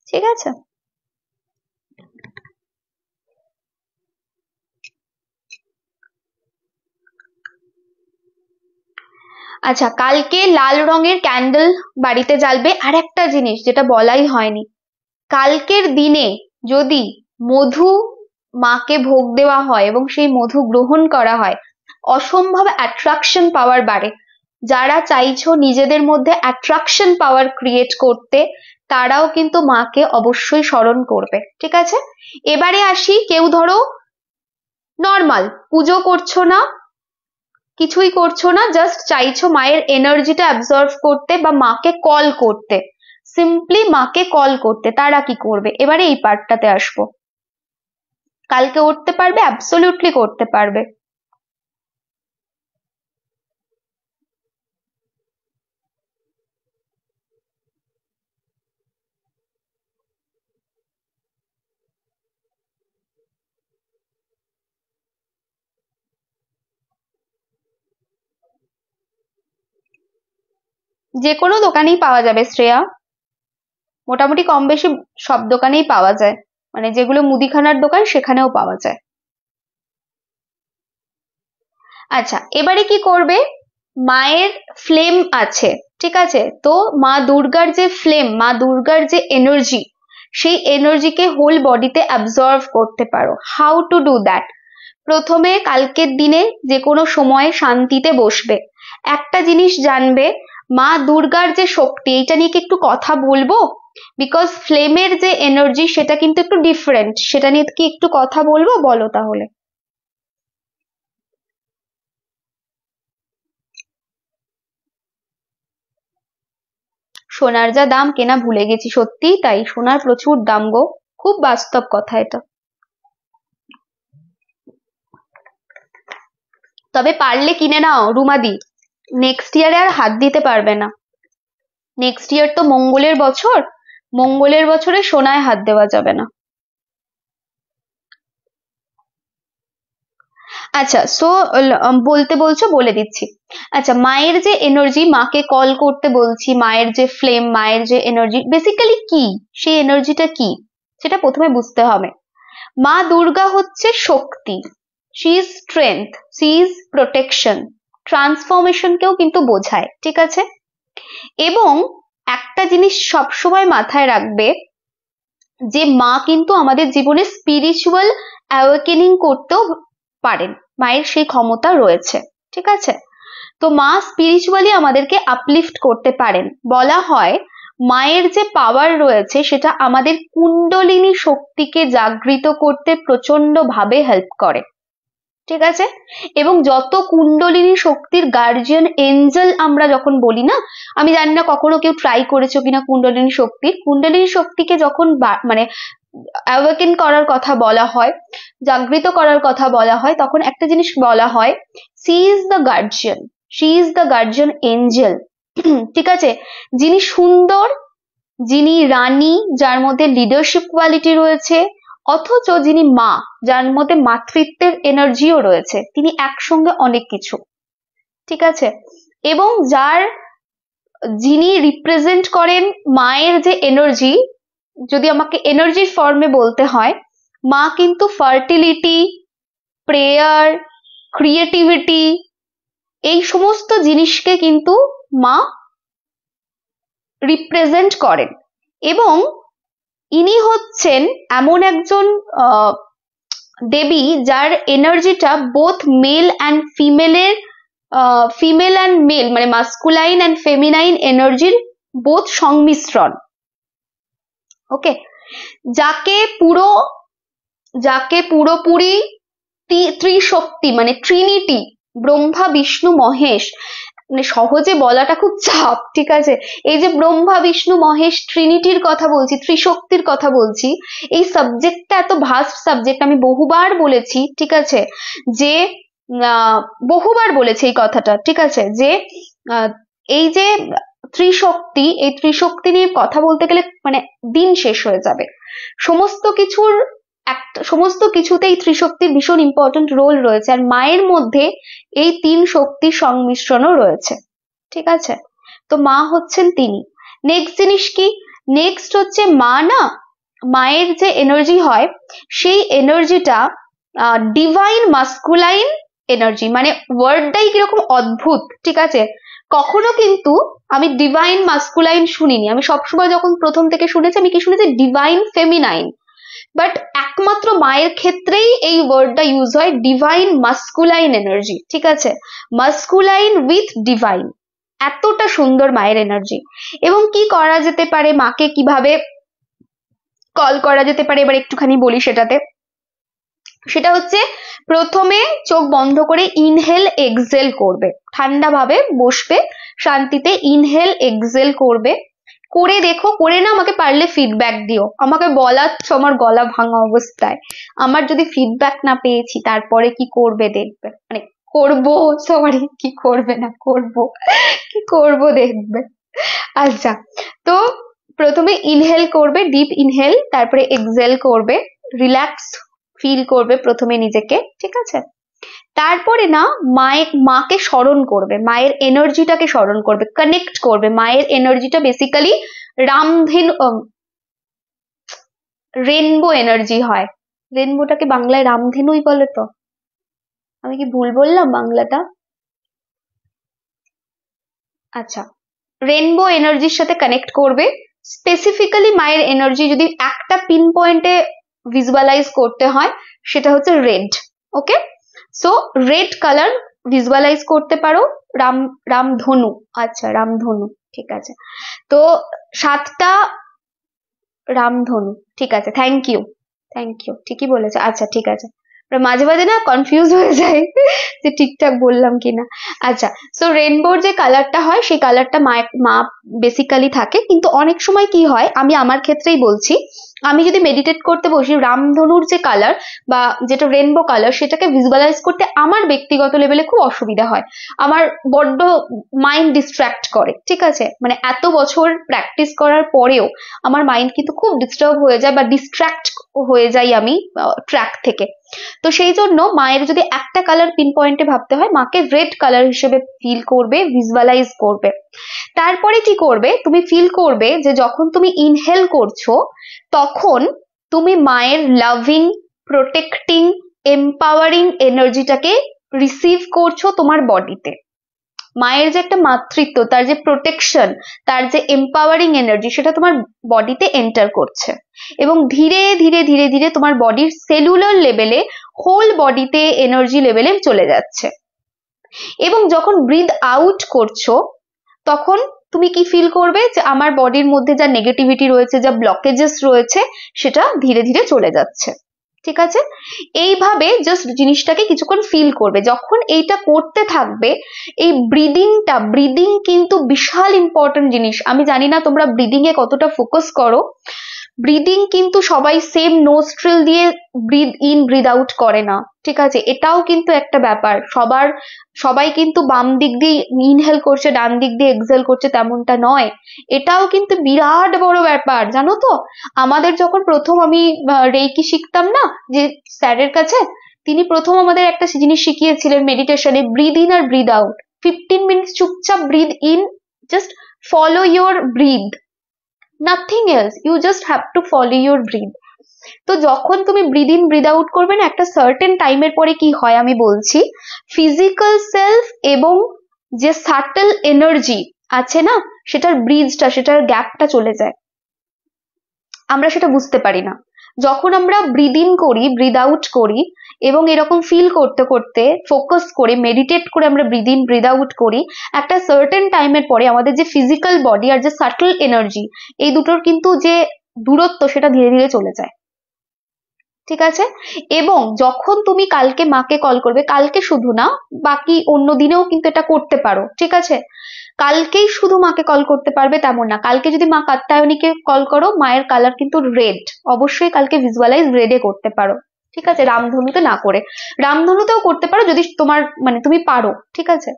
Speaker 1: ঠিক আছে? আচ্ছা, কালকে লাল রঙের ক্যান্ডেল বাড়িতে জ্বালবে। আর একটা জিনিস যেটা বলাই হয়নি, কালকের দিনে যদি মধু মাকে ভোগ দেওয়া হয় এবং সেই মধু গ্রহণ করা হয়, অসম্ভব অ্যাট্রাকশন পাওয়ার বাড়ে। যারা চাইছো নিজেদের মধ্যে অ্যাট্রাকশন পাওয়ার ক্রিয়েট করতে, তারাও কিন্তু মাকে অবশ্যই স্মরণ করবে। ঠিক আছে? এবারে আসি, কেউ ধরো নর্মাল পুজো করছো না, কিছুই করছো না, জাস্ট চাইছো মায়ের এনার্জিটা অ্যাবজর্ভ করতে বা মাকে কল করতে, সিম্পলি মাকে কল করতে, তারা কি করবে? এবারে এই পার্টটাতে আসবো। কালকে উঠতে পারবে? অ্যাবসলিউটলি করতে পারবে। যে কোনো দোকানেই পাওয়া যাবে শ্রেয়া, মোটামুটি কম বেশি সব দোকানেই পাওয়া যায়, মানে যেগুলো মুদিখানার দোকান সেখানেও পাওয়া যায়। আচ্ছা, এবারে কি করবে, মায়ের ফ্লেম আছে, ঠিক আছে, তো মা দুর্গার যে ফ্লেম, মা দুর্গার যে এনার্জি, সেই এনার্জিকে হোল বডিতে অ্যাবজর্ভ করতে পারো। How to do that? প্রথমে কালকের দিনে যে কোনো সময় শান্তিতে বসবে, একটা জিনিস জানবে, মা দুর্গার যে শক্তি, এইটা নিয়ে কি একটু কথা বলবো? বিকজ ফ্লেমের যে এনার্জি সেটা কিন্তু একটু ডিফারেন্ট, সেটা নিয়ে কি একটু কথা বলবো? বলো তাহলে। সোনার যা দাম, কেনা ভুলে গেছি, সত্যিই তাই, সোনার প্রচুর দাম গো, খুব বাস্তব কথা এটা। তবে পারলে কিনে নাও রুমাদি, নেক্সট ইয়ারে আর হাত দিতে পারবে না। নেক্সট ইয়ার তো মঙ্গলের বছর, মঙ্গলের বছরে সোনায় হাত দেওয়া যাবে না। আচ্ছা, সো বলতে বলছো, বলে দিচ্ছি। আচ্ছা, মায়ের যে এনার্জি, মাকে কল করতে বলছি, মায়ের যে ফ্লেম, মায়ের যে এনার্জি, বেসিক্যালি কি, সেই এনার্জিটা কি সেটা প্রথমে বুঝতে হবে। মা দুর্গা হচ্ছে শক্তি, she is strength, she is protection, ট্রান্সফরমেশনকেও কিন্তু বোঝায়, ঠিক আছে। এবং একটা জিনিস সবসময় মাথায় রাখবে, যে মা কিন্তু আমাদের জীবনে স্পিরিচুয়াল অ্যাওয়েকেনিং করতেও পারেন, মায়ের সেই ক্ষমতা রয়েছে, ঠিক আছে। তো মা স্পিরিচুয়ালি আমাদেরকে আপলিফট করতে পারেন। বলা হয় মায়ের যে পাওয়ার রয়েছে সেটা আমাদের কুণ্ডলিনী শক্তিকে জাগৃত করতে প্রচন্ড ভাবে হেল্প করে, ঠিক আছে। এবং যত কুণ্ডলিনী শক্তির গার্জিয়ান এঞ্জেল আমরা যখন বলি না, আমি জানি না কখনো কেউ ট্রাই করেছো কিনা কুণ্ডলিনী শক্তিকে যখন মানে অ্যাওয়েকেন করার কথা বলা হয়, জাগৃত করার কথা বলা হয়, তখন একটা জিনিস বলা হয়, she is the guardian, she is the guardian angel, ঠিক আছে। যিনি সুন্দর, যিনি রানী, যার মধ্যে লিডারশিপ কোয়ালিটি রয়েছে, অথচ যিনি মা, যার মধ্যে মাতৃত্বের এনার্জিও রয়েছে, তিনি একসঙ্গে অনেক কিছু, ঠিক আছে। এবং যিনি রিপ্রেজেন্ট করেন মায়ের যে এনার্জি, যদি আমাকে এনার্জির ফর্মে বলতে হয়, মা কিন্তু ফার্টিলিটি, প্রেয়ার, ক্রিয়েটিভিটি, এই সমস্ত জিনিসকে কিন্তু মা রিপ্রেজেন্ট করেন। এবং ইনি হচ্ছেন এমন একজন দেবী যার এনার্জিটা বোথ মেল অ্যান্ড ফিমেলের, ফিমেল অ্যান্ড মেল মানে মাস্কুলাইন অ্যান্ড ফেমিনাইন এনার্জির বোথ সংমিশ্রণ, ওকে। যাকে পুরোপুরি ত্রিশক্তি মানে ট্রিনিটি, ব্রহ্মা বিষ্ণু মহেশ, মানে সহজে বলাটা খুব চাপ, ঠিক আছে। এই যে ব্রহ্মা বিষ্ণু মহেশ ট্রিনিটির কথা বলছি, ত্রিশক্তির কথা বলছি, এই সাবজেক্টটা এত ভাস্ট সাবজেক্ট, আমি বহুবার বলেছি, ঠিক আছে, যে বহুবার বলেছি এই কথাটা, ঠিক আছে, যে এই যে ত্রিশক্তি, এই ত্রিশক্তি নিয়ে কথা বলতে গেলে মানে দিন শেষ হয়ে যাবে। সমস্ত কিছুতেই ত্রিশক্তির ভীষণ ইম্পর্টেন্ট রোল রয়েছে, আর মায়ের মধ্যে এই তিন শক্তির সংমিশ্রণও রয়েছে, ঠিক আছে। তো মা হচ্ছেন তিনি। নেক্সট জিনিস কি, নেক্সট হচ্ছে মা না, মায়ের যে এনার্জি হয় সেই এনার্জিটা ডিভাইন মাস্কুলাইন এনার্জি, মানে ওয়ার্ডটাই কিরকম অদ্ভুত, ঠিক আছে। কখনো কিন্তু আমি ডিভাইন মাস্কুলাইন শুনিনি, আমি সবসময় যখন প্রথম থেকে শুনেছি, আমি কি শুনেছি, ডিভাইন ফেমিনাইন। বাট একমাত্র মায়ের ক্ষেত্রেই এই ওয়ার্ডটা ইউজ হয়, ডিভাইন মাস্কুলাইন এনার্জি, ঠিক আছে, মাস্কুলাইন উইথ ডিভাইন, এতটা সুন্দর মায়ের এনার্জি। এবং কি করা যেতে পারে, মাকে কিভাবে কল করা যেতে পারে, এবার একটুখানি বলি সেটা হচ্ছে, প্রথমে চোখ বন্ধ করে ইনহেল এক্সেল করবে, ঠান্ডা ভাবে বসবে, শান্তিতে ইনহেল এক্সেল করবে, করে দেখো, করে না আমাকে পারলে ফিডব্যাক দিও, আমাকে বলাচ্ছ আমার গলা ভাঙা অবস্থায়, আমার যদি ফিডব্যাক না পেয়েছি তারপরে কি করবে দেখবে, মানে করবো, সরি, কি করবে না করবো, কি করবো দেখবে। আচ্ছা, তো প্রথমে ইনহেল করবে, ডিপ ইনহেল, তারপরে এক্সেল করবে, রিল্যাক্স ফিল করবে প্রথমে নিজেকে, ঠিক আছে। তারপরে না মাকে স্মরণ করবে, মায়ের এনার্জিটাকে স্মরণ করবে, কানেক্ট করবে, মায়ের এনার্জিটা বেসিক্যালি রামধেনু, রেনবো এনার্জি হয়, রেনবোটাকে বাংলায় রামধেনুই বলে, তো আমি কি ভুল বললাম বাংলাটা? আচ্ছা, রেনবো এনার্জির সাথে কানেক্ট করবে। স্পেসিফিক্যালি মায়ের এনার্জি যদি একটা পিন পয়েন্টে ভিজুয়ালাইজ করতে হয়, সেটা হচ্ছে রেড, ওকে। সো রেড কালার ভিজুয়ালাইজ করতে পারো, রামধনু, আচ্ছা রামধনু, ঠিক আছে। তো 7টা রামধনু, ঠিক আছে, থ্যাংক ইউ, ঠিকই বলেছে, আচ্ছা ঠিক আছে। মাঝে মাঝে না কনফিউজ হয়ে যায় যে ঠিকঠাক বললাম কিনা। আচ্ছা, সো রেনবোর যে কালারটা হয় সেই কালারটা মা বেসিক্যালি থাকে, কিন্তু অনেক সময় কি হয়, আমি আমার ক্ষেত্রেই বলছি, আমি যদি মেডিটেট করতে বসি, রামধনুর যে কালার বা যেটা রেনবো কালার, সেটাকে ভিজুয়ালাইজ করতে আমার ব্যক্তিগত লেভেলে খুব অসুবিধা হয়, আমার বড্ড মাইন্ড ডিস্ট্র্যাক্ট করে, ঠিক আছে। মানে এত বছর প্র্যাকটিস করার পরেও আমার মাইন্ড কিন্তু খুব ডিস্টার্ব হয়ে যায় বা ডিস্ট্র্যাক্ট হয়ে যাই আমি ট্র্যাক থেকে। তো সেই জন্য মায়ের যদি একটা কালার পিন পয়েন্টে ভাবতে হয়, মাকে রেড কালার হিসেবে ফিল করবে, ভিজুয়ালাইজ করবে। তারপরে কি করবে, তুমি ফিল করবে যে যখন তুমি ইনহেল করছো তখন তুমি মায়ের লাভিং, প্রোটেক্টিং, এম্পাওয়ারিং এনার্জিটাকে রিসিভ করছো তোমার বডিতে। মায়ের যে একটা মাতৃত্ব, তার যে প্রোটেকশন, তার যে এম্পাওয়ারিং এনার্জি, সেটা তোমার বডিতে এন্টার করছে এবং ধীরে ধীরে ধীরে ধীরে তোমার বডির সেলুলার লেভেলে, হোল বডিতে এনার্জি লেভেলে চলে যাচ্ছে। এবং যখন ব্রিথ আউট করছো তখন তুমি কি ফিল করবে, যে আমার বডির মধ্যে যা নেগেটিভিটি রয়েছে, যা ব্লকেজেস রয়েছে, সেটা ধীরে ধীরে চলে যাচ্ছে। ঠিক আছে, এইভাবে জাস্ট জিনিসটাকে কিছুক্ষণ ফিল করবে। যখন এইটা করতে থাকবে, এই ব্রিদিং কিন্তু বিশাল ইম্পর্টেন্ট জিনিস। আমি জানি না তোমরা ব্রিদিং এ কতটা ফোকাস করো। ব্রিদিং কিন্তু সবাই সেম নোস্ট্রিল দিয়ে ব্রিদ ইন ব্রিদ আউট করে না, ঠিক আছে, এটাও কিন্তু একটা ব্যাপার। সবাই কিন্তু বাম দিক দিয়ে ইনহেল করছে, ডান দিক দিয়ে এক্সহেল করছে, তেমনটা নয়। এটাও কিন্তু বিরাট বড় ব্যাপার, জানো তো। আমাদের যখন প্রথম আমি রেইকি শিখতাম না, যে স্যারের কাছে, তিনি প্রথম আমাদের একটা জিনিস শিখিয়েছিলেন মেডিটেশনে, ব্রিদ ইন আর ব্রিদ আউট। 15 মিনিট চুপচাপ breathe in, just follow your breath, nothing else, you just have to follow your breath. তো যখন তুমি ব্রিদ ইন ব্রিদ আউট করবে না, একটা সার্টেন টাইমের পরে কি হয় আমি বলছি, ফিজিক্যাল সেলফ এবং যে সাটল এনার্জি আছে না, সেটার ব্রিজটা, সেটার গ্যাপটা চলে যায়, আমরা সেটা বুঝতে পারি না। যখন আমরা ব্রিদ ইন করি, ব্রিদ আউট করি এবং এরকম ফিল করতে করতে, ফোকাস করে, মেডিটেট করে আমরা ব্রিদ ইন ব্রিদ আউট করি, একটা সার্টেন টাইমের পরে আমাদের যে ফিজিক্যাল বডি আর যে সাটল এনার্জি, এই দুটোর কিন্তু যে দূরত্ব, সেটা ধীরে ধীরে চলে যায়। ঠিক আছে, এবং যখন তুমি কালকে মাকে কল করবে, কালকে শুধু না, বাকি অন্য দিনেও কিন্তু এটা করতে পারো। ঠিক আছে, কালকেই শুধু মাকে কল করতে পারবে তেমন না। কালকে যদি মা কাত্যায়নীকে কল করো, মায়ের কালার কিন্তু রেড, অবশ্যই কালকে ভিজুয়ালাইজ রেডে করতে পারো। ঠিক আছে, রামধনুতে না করে রামধনুতেও করতে পারো, যদি তোমার মানে তুমি পারো। ঠিক আছে,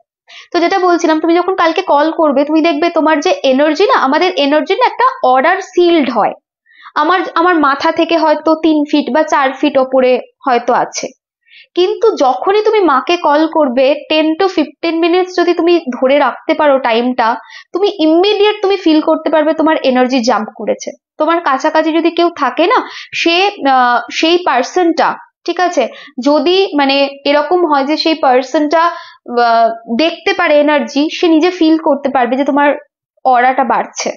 Speaker 1: তো যেটা বলছিলাম, তুমি যখন কালকে কল করবে, তুমি দেখবে তোমার যে এনার্জি না, আমাদের এনার্জি না একটা অর্ডার সিল্ড হয়। আমার মাথা থেকে হয়তো 3 ফিট বা 4 ফিট ওপরে হয়তো আছে, কিন্তু যখনই তুমি মাকে কল করবে, 10 to 15 মিনিটস যদি তুমি ধরে রাখতে পারো টাইমটা, তুমি ইমিডিয়েট তুমি ফিল করতে পারবে তোমার এনার্জি জাম্প করেছে। তোমার কাছাকাছি যদি কেউ থাকে না, সেই পার্সনটা, ঠিক আছে, যদি মানে এরকম হয় যে সেই পার্সনটা দেখতে পারে এনার্জি, সে নিজে ফিল করতে পারবে যে তোমার অরাটা বাড়ছে।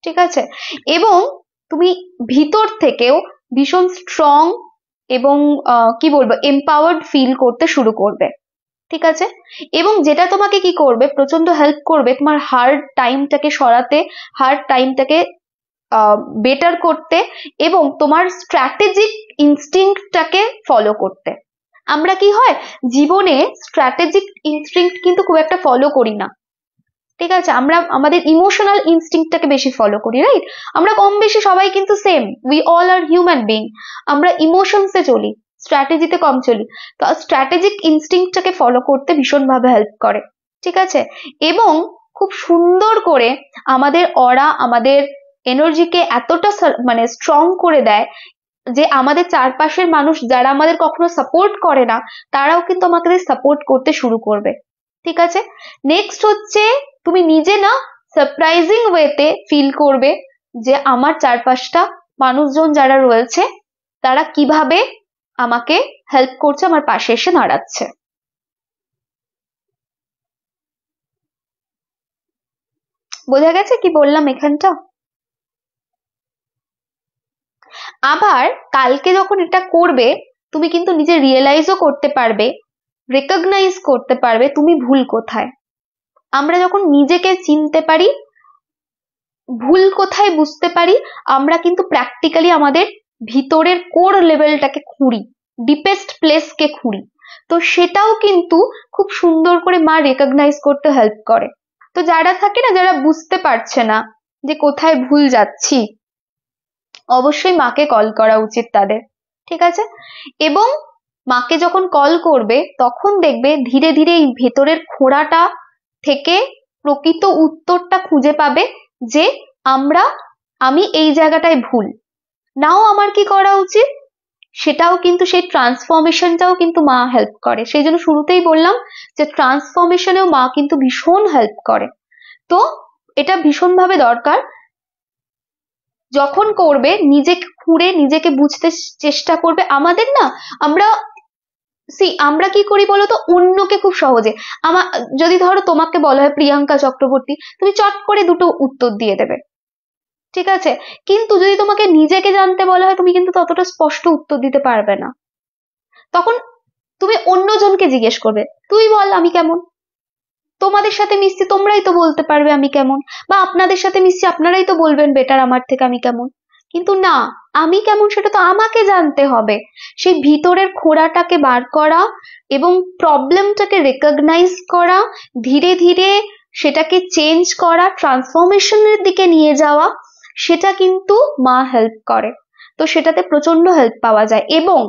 Speaker 1: ঠিক আছে, এবং তুমি ভিতর থেকেও ভীষণ স্ট্রং এবং কি বলবো, এম্পাওয়ার্ড ফিল করতে শুরু করবে। ঠিক আছে, এবং যেটা তোমাকে কি করবে, প্রচন্ড হেল্প করবে তোমার হার্ট টাইমটাকে সরাতে, হার্ট টাইমটাকে বেটার করতে এবং তোমার স্ট্র্যাটেজিক ইনস্টিংক্টটাকে ফলো করতে। আমরা কি হয়, জীবনে স্ট্র্যাটেজিক ইনস্টিংক্ট কিন্তু খুব একটা ফলো করি না। ঠিক আছে, আমরা আমাদের ইমোশনাল ইনস্টিংক্টটাকে বেশি ফলো করি, রাইট? আমরা কম বেশি সবাই কিন্তু same, we all are human being. আমরা ইমোশনসে চলি, স্ট্র্যাটেজিতে কম চলি। তো স্ট্র্যাটেজিক ইনস্টিংক্টটাকে ফলো করতে ভীষণভাবে হেল্প করে। ঠিক আছে, এবং খুব সুন্দর করে আমাদের অরা, আমাদের এনার্জিকে এতটা মানে স্ট্রং করে দেয় যে আমাদের চারপাশের মানুষ যারা আমাদের কখনো সাপোর্ট করে না, তারাও কিন্তু আমাদের সাপোর্ট করতে শুরু করবে। ঠিক আছে, নেক্সট হচ্ছে তুমি নিজে না সারপ্রাইজিং ওয়েতে ফিল করবে যে আমার চারপাশটা মানুষজন যারা রয়েছে, তারা কিভাবে আমাকে হেল্প করছে, আমার পাশে এসে দাঁড়াচ্ছে। বোঝা গেছে কি বললাম এখানটা? আবার কালকে যখন এটা করবে, তুমি কিন্তু নিজে রিয়েলাইজও করতে পারবে, রেকগনাইজ করতে পারবে তুমি ভুল কোথায়। আমরা যখন নিজেকে চিনতে পারি, ভুল কোথায় বুঝতে পারি, আমরা কিন্তু প্র্যাকটিক্যালি আমাদের ভিতরের কোর লেভেলটাকে খুঁড়ি, ডিপেস্ট প্লেসকে খুঁড়ি। তো সেটাও কিন্তু খুব সুন্দর করে মা রেকগনাইজ করতে হেল্প করে। তো যারা থাকে না, যারা বুঝতে পারছে না যে কোথায় ভুল যাচ্ছি, অবশ্যই মাকে কল করা উচিত তাদের। ঠিক আছে, এবং মাকে যখন কল করবে, তখন দেখবে ধীরে ধীরে এই ভেতরের খোঁড়াটা থেকে প্রকৃত উত্তরটা খুঁজে পাবে যে আমি এই জায়গাটায় ভুল। নাও আমার কি করা উচিত, সেটাও কিন্তু, সেই ট্রান্সফরমেশনটাও কিন্তু মা হেল্প করে। সেই জন্য শুরুতেই বললাম যে ট্রান্সফরমেশনেও মা কিন্তু ভীষণ হেল্প করে। তো এটা ভীষণভাবে দরকার। যখন করবে নিজেকে খুঁড়ে নিজেকে বুঝতে চেষ্টা করবে। আমাদের না, আমরা কি করি বলতো, অন্যকে খুব সহজে, আমার যদি ধরো তোমাকে বলা হয় প্রিয়াঙ্কা চক্রবর্তী, তুমি চট করে দুটো উত্তর দিয়ে দেবে, ঠিক আছে? কিন্তু যদি তোমাকে নিজেকে জানতে বলা হয়, তুমি কিন্তু ততটা স্পষ্ট উত্তর দিতে পারবে না। তখন তুমি অন্যজনকে জিজ্ঞেস করবে, তুই বল আমি কেমন। তোমাদের সাথে মিশছি, তোমরাই তো বলতে পারবে আমি কেমন, বা আপনাদের সাথে মিশছি, আপনারাই তো বলবেন বেটার আমার থেকে আমি কেমন। কিন্তু না, আমি কেমন সেটা তো আমাকে জানতে হবে। সেই ভিতরের খোঁড়াটাকে বার করা এবং প্রবলেমটাকে রেকগনাইজ করা, ধীরে ধীরে সেটাকে চেঞ্জ করা, ট্রান্সফরমেশনের দিকে নিয়ে যাওয়া, সেটা কিন্তু মা হেল্প করে। তো সেটাতে প্রচন্ড হেল্প পাওয়া যায়। এবং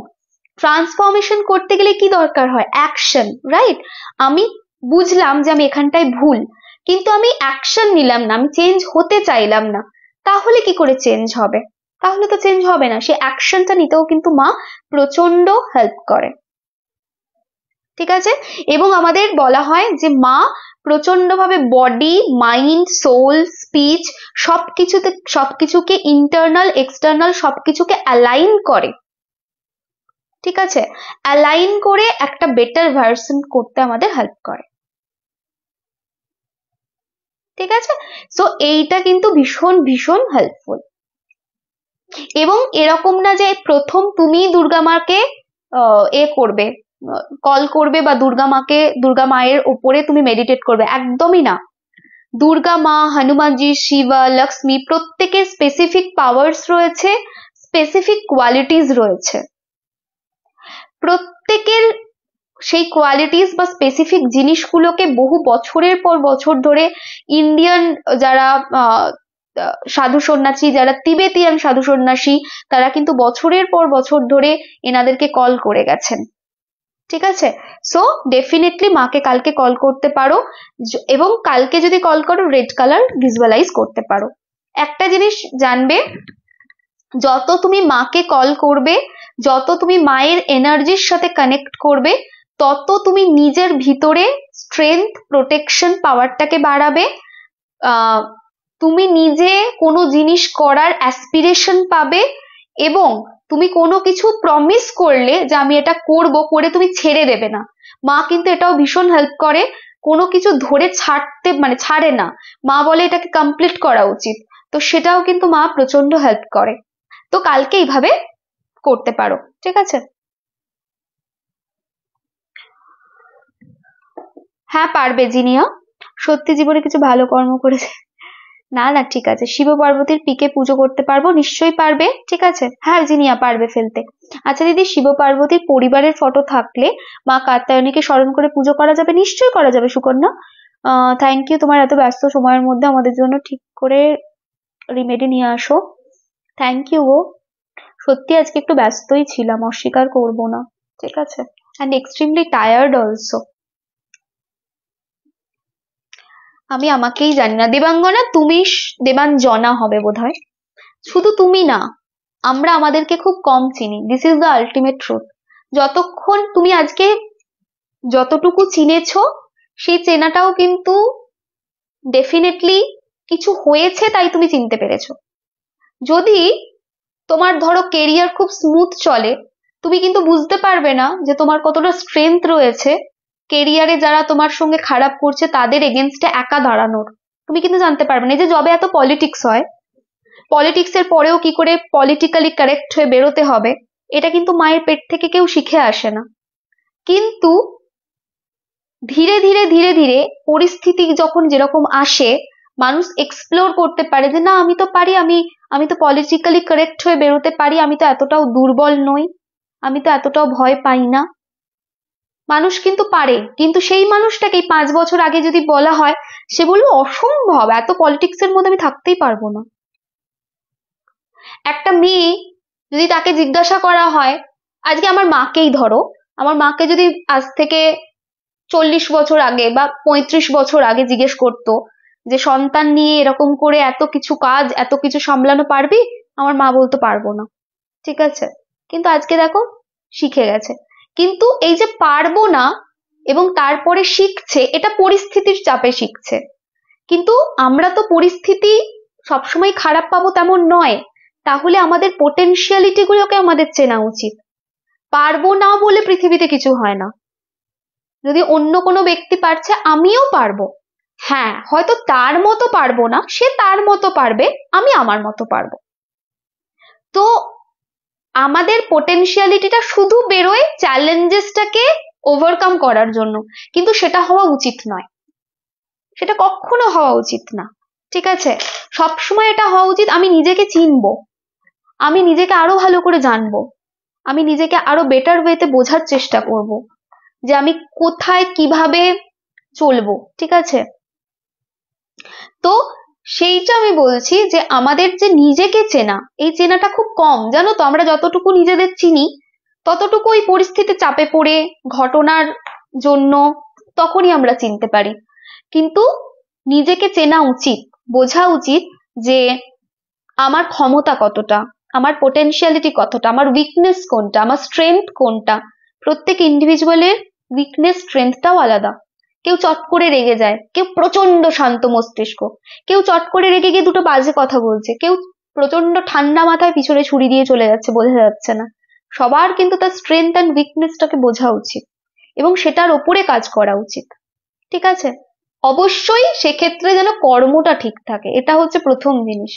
Speaker 1: ট্রান্সফরমেশন করতে গেলে কি দরকার হয়? Action, right? আমি বুঝলাম যে আমি এখানটায় ভুল, কিন্তু আমি অ্যাকশন নিলাম না, আমি চেঞ্জ হতে চাইলাম না, তাহলে কি করে চেঞ্জ হবে? তাহলে তো চেঞ্জ হবে না। সেই অ্যাকশনটা নিতেও কিন্তু মা প্রচন্ড হেল্প করে, ঠিক আছে? এবং আমাদের বলা হয় যে মা প্রচন্ড ভাবে বডি, মাইন্ড, সোল, স্পিচ সবকিছুকে ইন্টারনাল এক্সটার্নাল সবকিছুকে অ্যালাইন করে, ঠিক আছে? অ্যালাইন করে একটা বেটার ভার্সন করতে আমাদের হেল্প করে, ঠিক আছে? সো এইটা কিন্তু ভীষণ ভীষণ হেল্পফুল। এবং এরকম না যে প্রথম তুমি দুর্গা মাকে করবে, কল করবে, বা দুর্গা মায়ের উপরে তুমি মেডিটেট করবে, একদমই না। দুর্গা মা, হনুমানজি, শিবা, লক্ষ্মী প্রত্যেকের স্পেসিফিক পাওয়ার্স রয়েছে, স্পেসিফিক কোয়ালিটিস রয়েছে। প্রত্যেকের সেই কোয়ালিটিস বা স্পেসিফিক জিনিসগুলোকে বহু বছরের পর বছর ধরে ইন্ডিয়ান যারা সাধু সন্ন্যাসী, যারা তিবেতিয়ান সাধু সন্ন্যাসী, তারা কিন্তু বছরের পর বছর ধরে এনাদেরকে কল করে গেছেন, ঠিক আছে? সো ডেফিনেটলি মাকে কালকে কল করতে পারো, এবং কালকে যদি কল করো রেড কালার ভিজুয়ালাইজ করতে পারো। একটা জিনিস জানবে, যত তুমি মাকে কল করবে, যত তুমি মায়ের এনার্জির সাথে কানেক্ট করবে, তত তুমি নিজের ভিতরে স্ট্রেংথ, প্রোটেকশন পাওয়ারটাকে বাড়াবে। তুমি নিজে কোনো জিনিস করার অ্যাসপিরেশন পাবে, এবং তুমি কোনো কিছু প্রমিস করলে যে আমি এটা করব, করে তুমি ছেড়ে দেবে না। মা কিন্তু এটাও ভীষণ হেল্প করে, কোনো কিছু ধরে ছাড়ে না, মা বলে এটাকে কমপ্লিট করা উচিত। তো সেটাও কিন্তু মা প্রচন্ড হেল্প করে। তো কালকে এইভাবে করতে পারো, ঠিক আছে? হ্যাঁ পারবে জিনিয়া, সত্যি জীবনে কিছু ভালো কর্ম করেছে। না না, ঠিক আছে, শিব পার্বতীর পিকে পুজো করতে পারবো, নিশ্চয়ই পারবে, ঠিক আছে? হ্যাঁ জিনিয়া পারবে ফেলতে। আচ্ছা দিদি, শিব পার্বতীর পরিবারের ফটো থাকলে মা কাত্যায়নীকে স্মরণ করে পুজো করা যাবে? নিশ্চয়ই করা যাবে সুকন্যা। থ্যাংক ইউ, তোমার এত ব্যস্ত সময়ের মধ্যে আমাদের জন্য ঠিক করে রিমেডি নিয়ে আসো। থ্যাংক ইউ গো। সত্যি আজকে একটু ব্যস্তই ছিলাম, অস্বীকার করবো না, ঠিক আছে? And extremely tired also. আমি আমাকেই জানি না, দেবাঙ্গনা তুমি দেবাঞ্জনা হবে বোধহয়। শুধু তুমি না, আমরা আমাদেরকে খুব কম চিনি, this is the ultimate truth. যতক্ষণ তুমি আজকে যতটুকু চিনেছো, সেই চেনাটাও কিন্তু ডেফিনেটলি কিছু হয়েছে তাই তুমি চিনতে পেরেছো। যদি তোমার ধরো কেরিয়ার খুব স্মুথ চলে, তুমি কিন্তু বুঝতে পারবে না যে তোমার কতটা স্ট্রেংথ রয়েছে কেরিয়ারে যারা তোমার সঙ্গে খারাপ করছে তাদের এগেনস্টে একা দাঁড়ানোর। তুমি কিন্তু জানতে পারবে না। যে যবে এত পলিটিক্স হয়, পলিটিক্স এর পরেও কি করে পলিটিক্যালি কারেক্ট হয়ে বেরোতে হবে, এটা কিন্তু মায়ের পেট থেকে কেউ শিখে আসে না। কিন্তু ধীরে ধীরে ধীরে ধীরে পরিস্থিতি যখন যেরকম আসে, মানুষ এক্সপ্লোর করতে পারে যে না আমি তো পারি, আমি তো পলিটিক্যালি কারেক্ট হয়ে বেরোতে পারি, আমি তো এতটাও দুর্বল নই, আমি তো এতটাও ভয় পাই না। মানুষ কিন্তু পারে, কিন্তু সেই মানুষটাকেই 5 বছর আগে যদি বলা হয়, সে বলবে অসম্ভব, এত পলিটিক্স এর মধ্যে আমি থাকতেই পারবো না। একটা মেয়ে যদি তাকে জিজ্ঞাসা করা হয়, আজকে আমার মাকেই ধরো, আমার মাকে যদি আজ থেকে 40 বছর আগে বা 35 বছর আগে জিজ্ঞেস করতো যে সন্তান নিয়ে এরকম করে এত কিছু কাজ, এত কিছু সামলানো পারবি, আমার মা বলতে পারবো না, ঠিক আছে? কিন্তু আজকে দেখো শিখে গেছে। কিন্তু এই যে পারবো না এবং তারপরে শিখছে, এটা পরিস্থিতির চাপে শিখছে। কিন্তু আমরা তো পরিস্থিতি সবসময় খারাপ পাবো তেমন নয়। তাহলে আমাদের পোটেনশিয়ালিটি গুলোকে আমাদের চেনা উচিত। পারবো না বলে পৃথিবীতে কিছু হয় না। যদি অন্য কোনো ব্যক্তি পারছে, আমিও পারবো। হ্যাঁ, হয়তো তার মতো পারবো না, সে তার মতো পারবে, আমি আমার মতো পারবো। তো আমাদের পোটেনশিয়ালিটিটা শুধু বেরোয় চ্যালেঞ্জেসটাকে ওভারকাম করার জন্য, কিন্তু সেটা হওয়া উচিত নয়, সেটা কখনো হওয়া উচিত না। ঠিক আছে, সবসময় এটা হওয়া উচিত আমি নিজেকে চিনবো, আমি নিজেকে আরো ভালো করে জানবো, আমি নিজেকে আরো বেটার ওয়েতে বোঝার চেষ্টা করব যে আমি কোথায় কিভাবে চলবো। ঠিক আছে, তো সেইটা আমি বলছি যে আমাদের যে নিজেকে চেনা, এই চেনাটা খুব কম, জানো তো। আমরা যতটুকু নিজেদের চিনি ততটুকু ওই পরিস্থিতির চাপে পড়ে, ঘটনার জন্য, তখনই আমরা চিনতে পারি। কিন্তু নিজেকে চেনা উচিত, বোঝা উচিত যে আমার ক্ষমতা কতটা, আমার পোটেনশিয়ালিটি কতটা, আমার উইকনেস কোনটা, আমার স্ট্রেংথ কোনটা। প্রত্যেক ইন্ডিভিজুয়ালের উইকনেস স্ট্রেংথটাও আলাদা। কেউ চট করে রেগে যায়, কেউ প্রচন্ড শান্ত মস্তিষ্ক, কেউ চট করে রেগে গিয়ে দুটো বাজে কথা বলছে, কেউ প্রচন্ড ঠান্ডা মাথায় পিছনে ছুরি দিয়ে চলে যাচ্ছে, বোঝা যাচ্ছে না। সবার কিন্তু তার স্ট্রেংথ অ্যান্ড উইকনেসটাকে বোঝা উচিত এবং সেটার ওপরে কাজ করা উচিত। ঠিক আছে, অবশ্যই সেক্ষেত্রে যেন কর্মটা ঠিক থাকে, এটা হচ্ছে প্রথম জিনিস।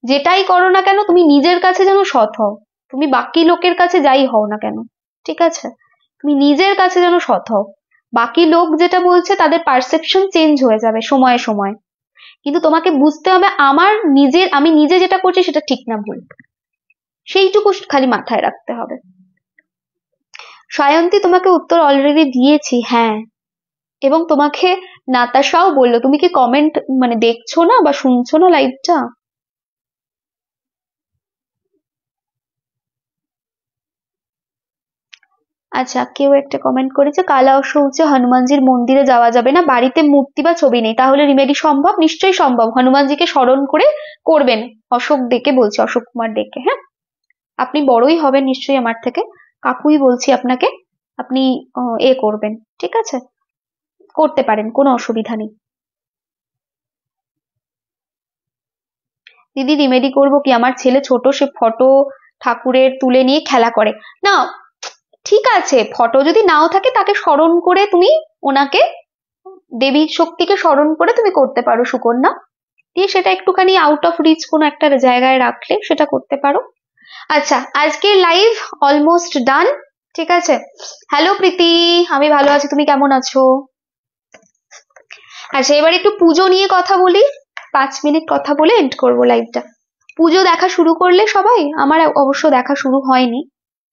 Speaker 1: যেটাই করো না কেন তুমি নিজের কাছে যেন সৎ হও। তুমি বাকি লোকের কাছে যাই হও না কেন, ঠিক আছে, তুমি নিজের কাছে যেন সৎ হও। বাকি লোক যেটা বলছে তাদের পারসেপশন চেঞ্জ হয়ে যাবে সময়ে সময়ে, কিন্তু তোমাকে বুঝতে হবে আমি নিজে যেটা করছি সেটা ঠিক না ভুল, সেইটুকু খালি মাথায় রাখতে হবে। সায়ন্তী তোমাকে উত্তর অলরেডি দিয়েছি, হ্যাঁ। এবং তোমাকে নাতাশাও বললো, তুমি কি কমেন্ট মানে দেখছো না বা শুনছো না লাইভটা? আচ্ছা, কেউ একটা কমেন্ট করেছে কালা শৌচে হনুমানজির মন্দিরে যাওয়া যাবে না, বাড়িতে মূর্তি বা ছবি নেই, তাহলে রিমেডি সম্ভব? নিশ্চয়ই সম্ভব, হনুমানজিকে স্মরণ করে করবেন। অশোক ডেকে বলছি, অশোক কুমার ডেকে। হ্যাঁ, আপনি বড়ই হবেন নিশ্চয়ই আমার থেকে, কাকুই বলছি আপনাকে। আপনি এ করবেন, ঠিক আছে, করতে পারেন, কোনো অসুবিধা নেই। দিদি রিমেডি করবো কি? আমার ছেলে ছোট, সে ফটো ঠাকুরের তুলে নিয়ে খেলা করে। না, ঠিক আছে, ফটো যদি নাও থাকে তাকে স্মরণ করে তুমি ওনাকে, দেবী শক্তিকে স্মরণ করে তুমি করতে পারো সুকন্যা, দিয়ে সেটা একটুখানি আউট অফ রিচ কোনো একটা জায়গায় রাখলে সেটা করতে পারো। আচ্ছা, আজকের লাইভ অলমোস্ট ডান। ঠিক আছে, হ্যালো প্রীতি, আমি ভালো আছি, তুমি কেমন আছো? আচ্ছা, এবার একটু পুজো নিয়ে কথা বলি, 5 মিনিট কথা বলে এন্ড করবো লাইভটা। পুজো দেখা শুরু করলে সবাই? আমার অবশ্য দেখা শুরু হয়নি।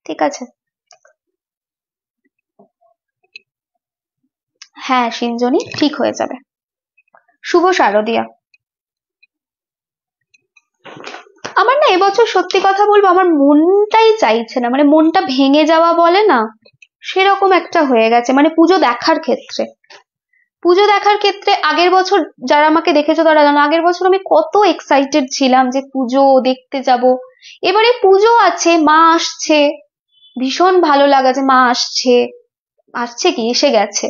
Speaker 1: ঠিক আছে, হ্যাঁ সিঞ্জনি ঠিক হয়ে যাবে। শুভ শারদিয়া। আমার না এবছর সত্যি কথা বলবো, আমার মনটাই চাইছে না, মানে মনটা ভেঙে যাওয়া বলে না, সেরকম একটা হয়ে গেছে। মানে পুজো দেখার ক্ষেত্রে, আগের বছর যারা আমাকে দেখেছো তারা জানো, আগের বছর আমি কত এক্সাইটেড ছিলাম যে পুজো দেখতে যাব। এবারে পুজো আছে, মা আসছে, ভীষণ ভালো লাগা যে মা আসছে, আসছে কি এসে গেছে,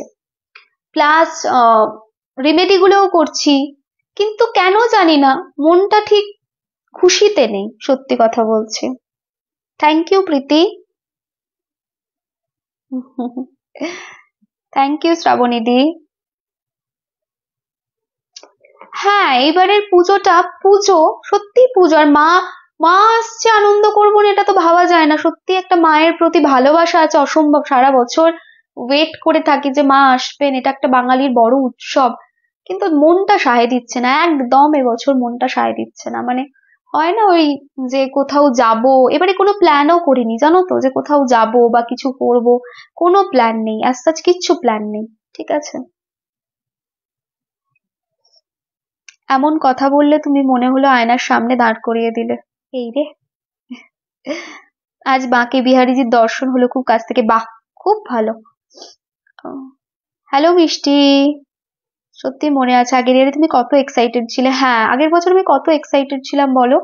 Speaker 1: প্লাস রেমেডি গুলোও করছি, কিন্তু কেন জানি না মনটা ঠিক খুশিতে নেই, সত্যি কথা বলছি। Thank you Preeti. Thank you Shrabani di. হ্যাঁ, এইবারের পুজোটা পুজো, সত্যি পুজো, আর মা মা আসছে আনন্দ করবো না এটা তো ভাবা যায় না। সত্যি একটা মায়ের প্রতি ভালোবাসা আছে অসম্ভব, সারা বছর ওয়েট করে থাকি যে মা আসবেন, এটা একটা বাঙালির বড় উৎসব, কিন্তু মনটা সায় দিচ্ছে না, একদম এবছর মনটা সায় দিচ্ছে না। মানে হয় না ওই যে কোথাও যাব, এবারে কোনো প্ল্যানও করিনি জানো তো, যে কোথাও যাব বা কিছু করব, কোনো প্ল্যান নেই, অ্যাজ সাচ কিচ্ছু প্ল্যান নেই। ঠিক আছে, এমন কথা বললে তুমি মনে হলো আয়নার সামনে দাঁড় করিয়ে দিলে। এই রে, আজ বাঁকে বিহারীজির দর্শন হলো খুব কাছ থেকে, বাহ, খুব ভালো। হ্যালো মিষ্টি, সত্যি মনে আছে আগের ইয়ারে তুমি কত এক্সাইটেড ছিলে? হ্যাঁ, আগের বছর আমি কত এক্সাইটেড ছিলাম বলো।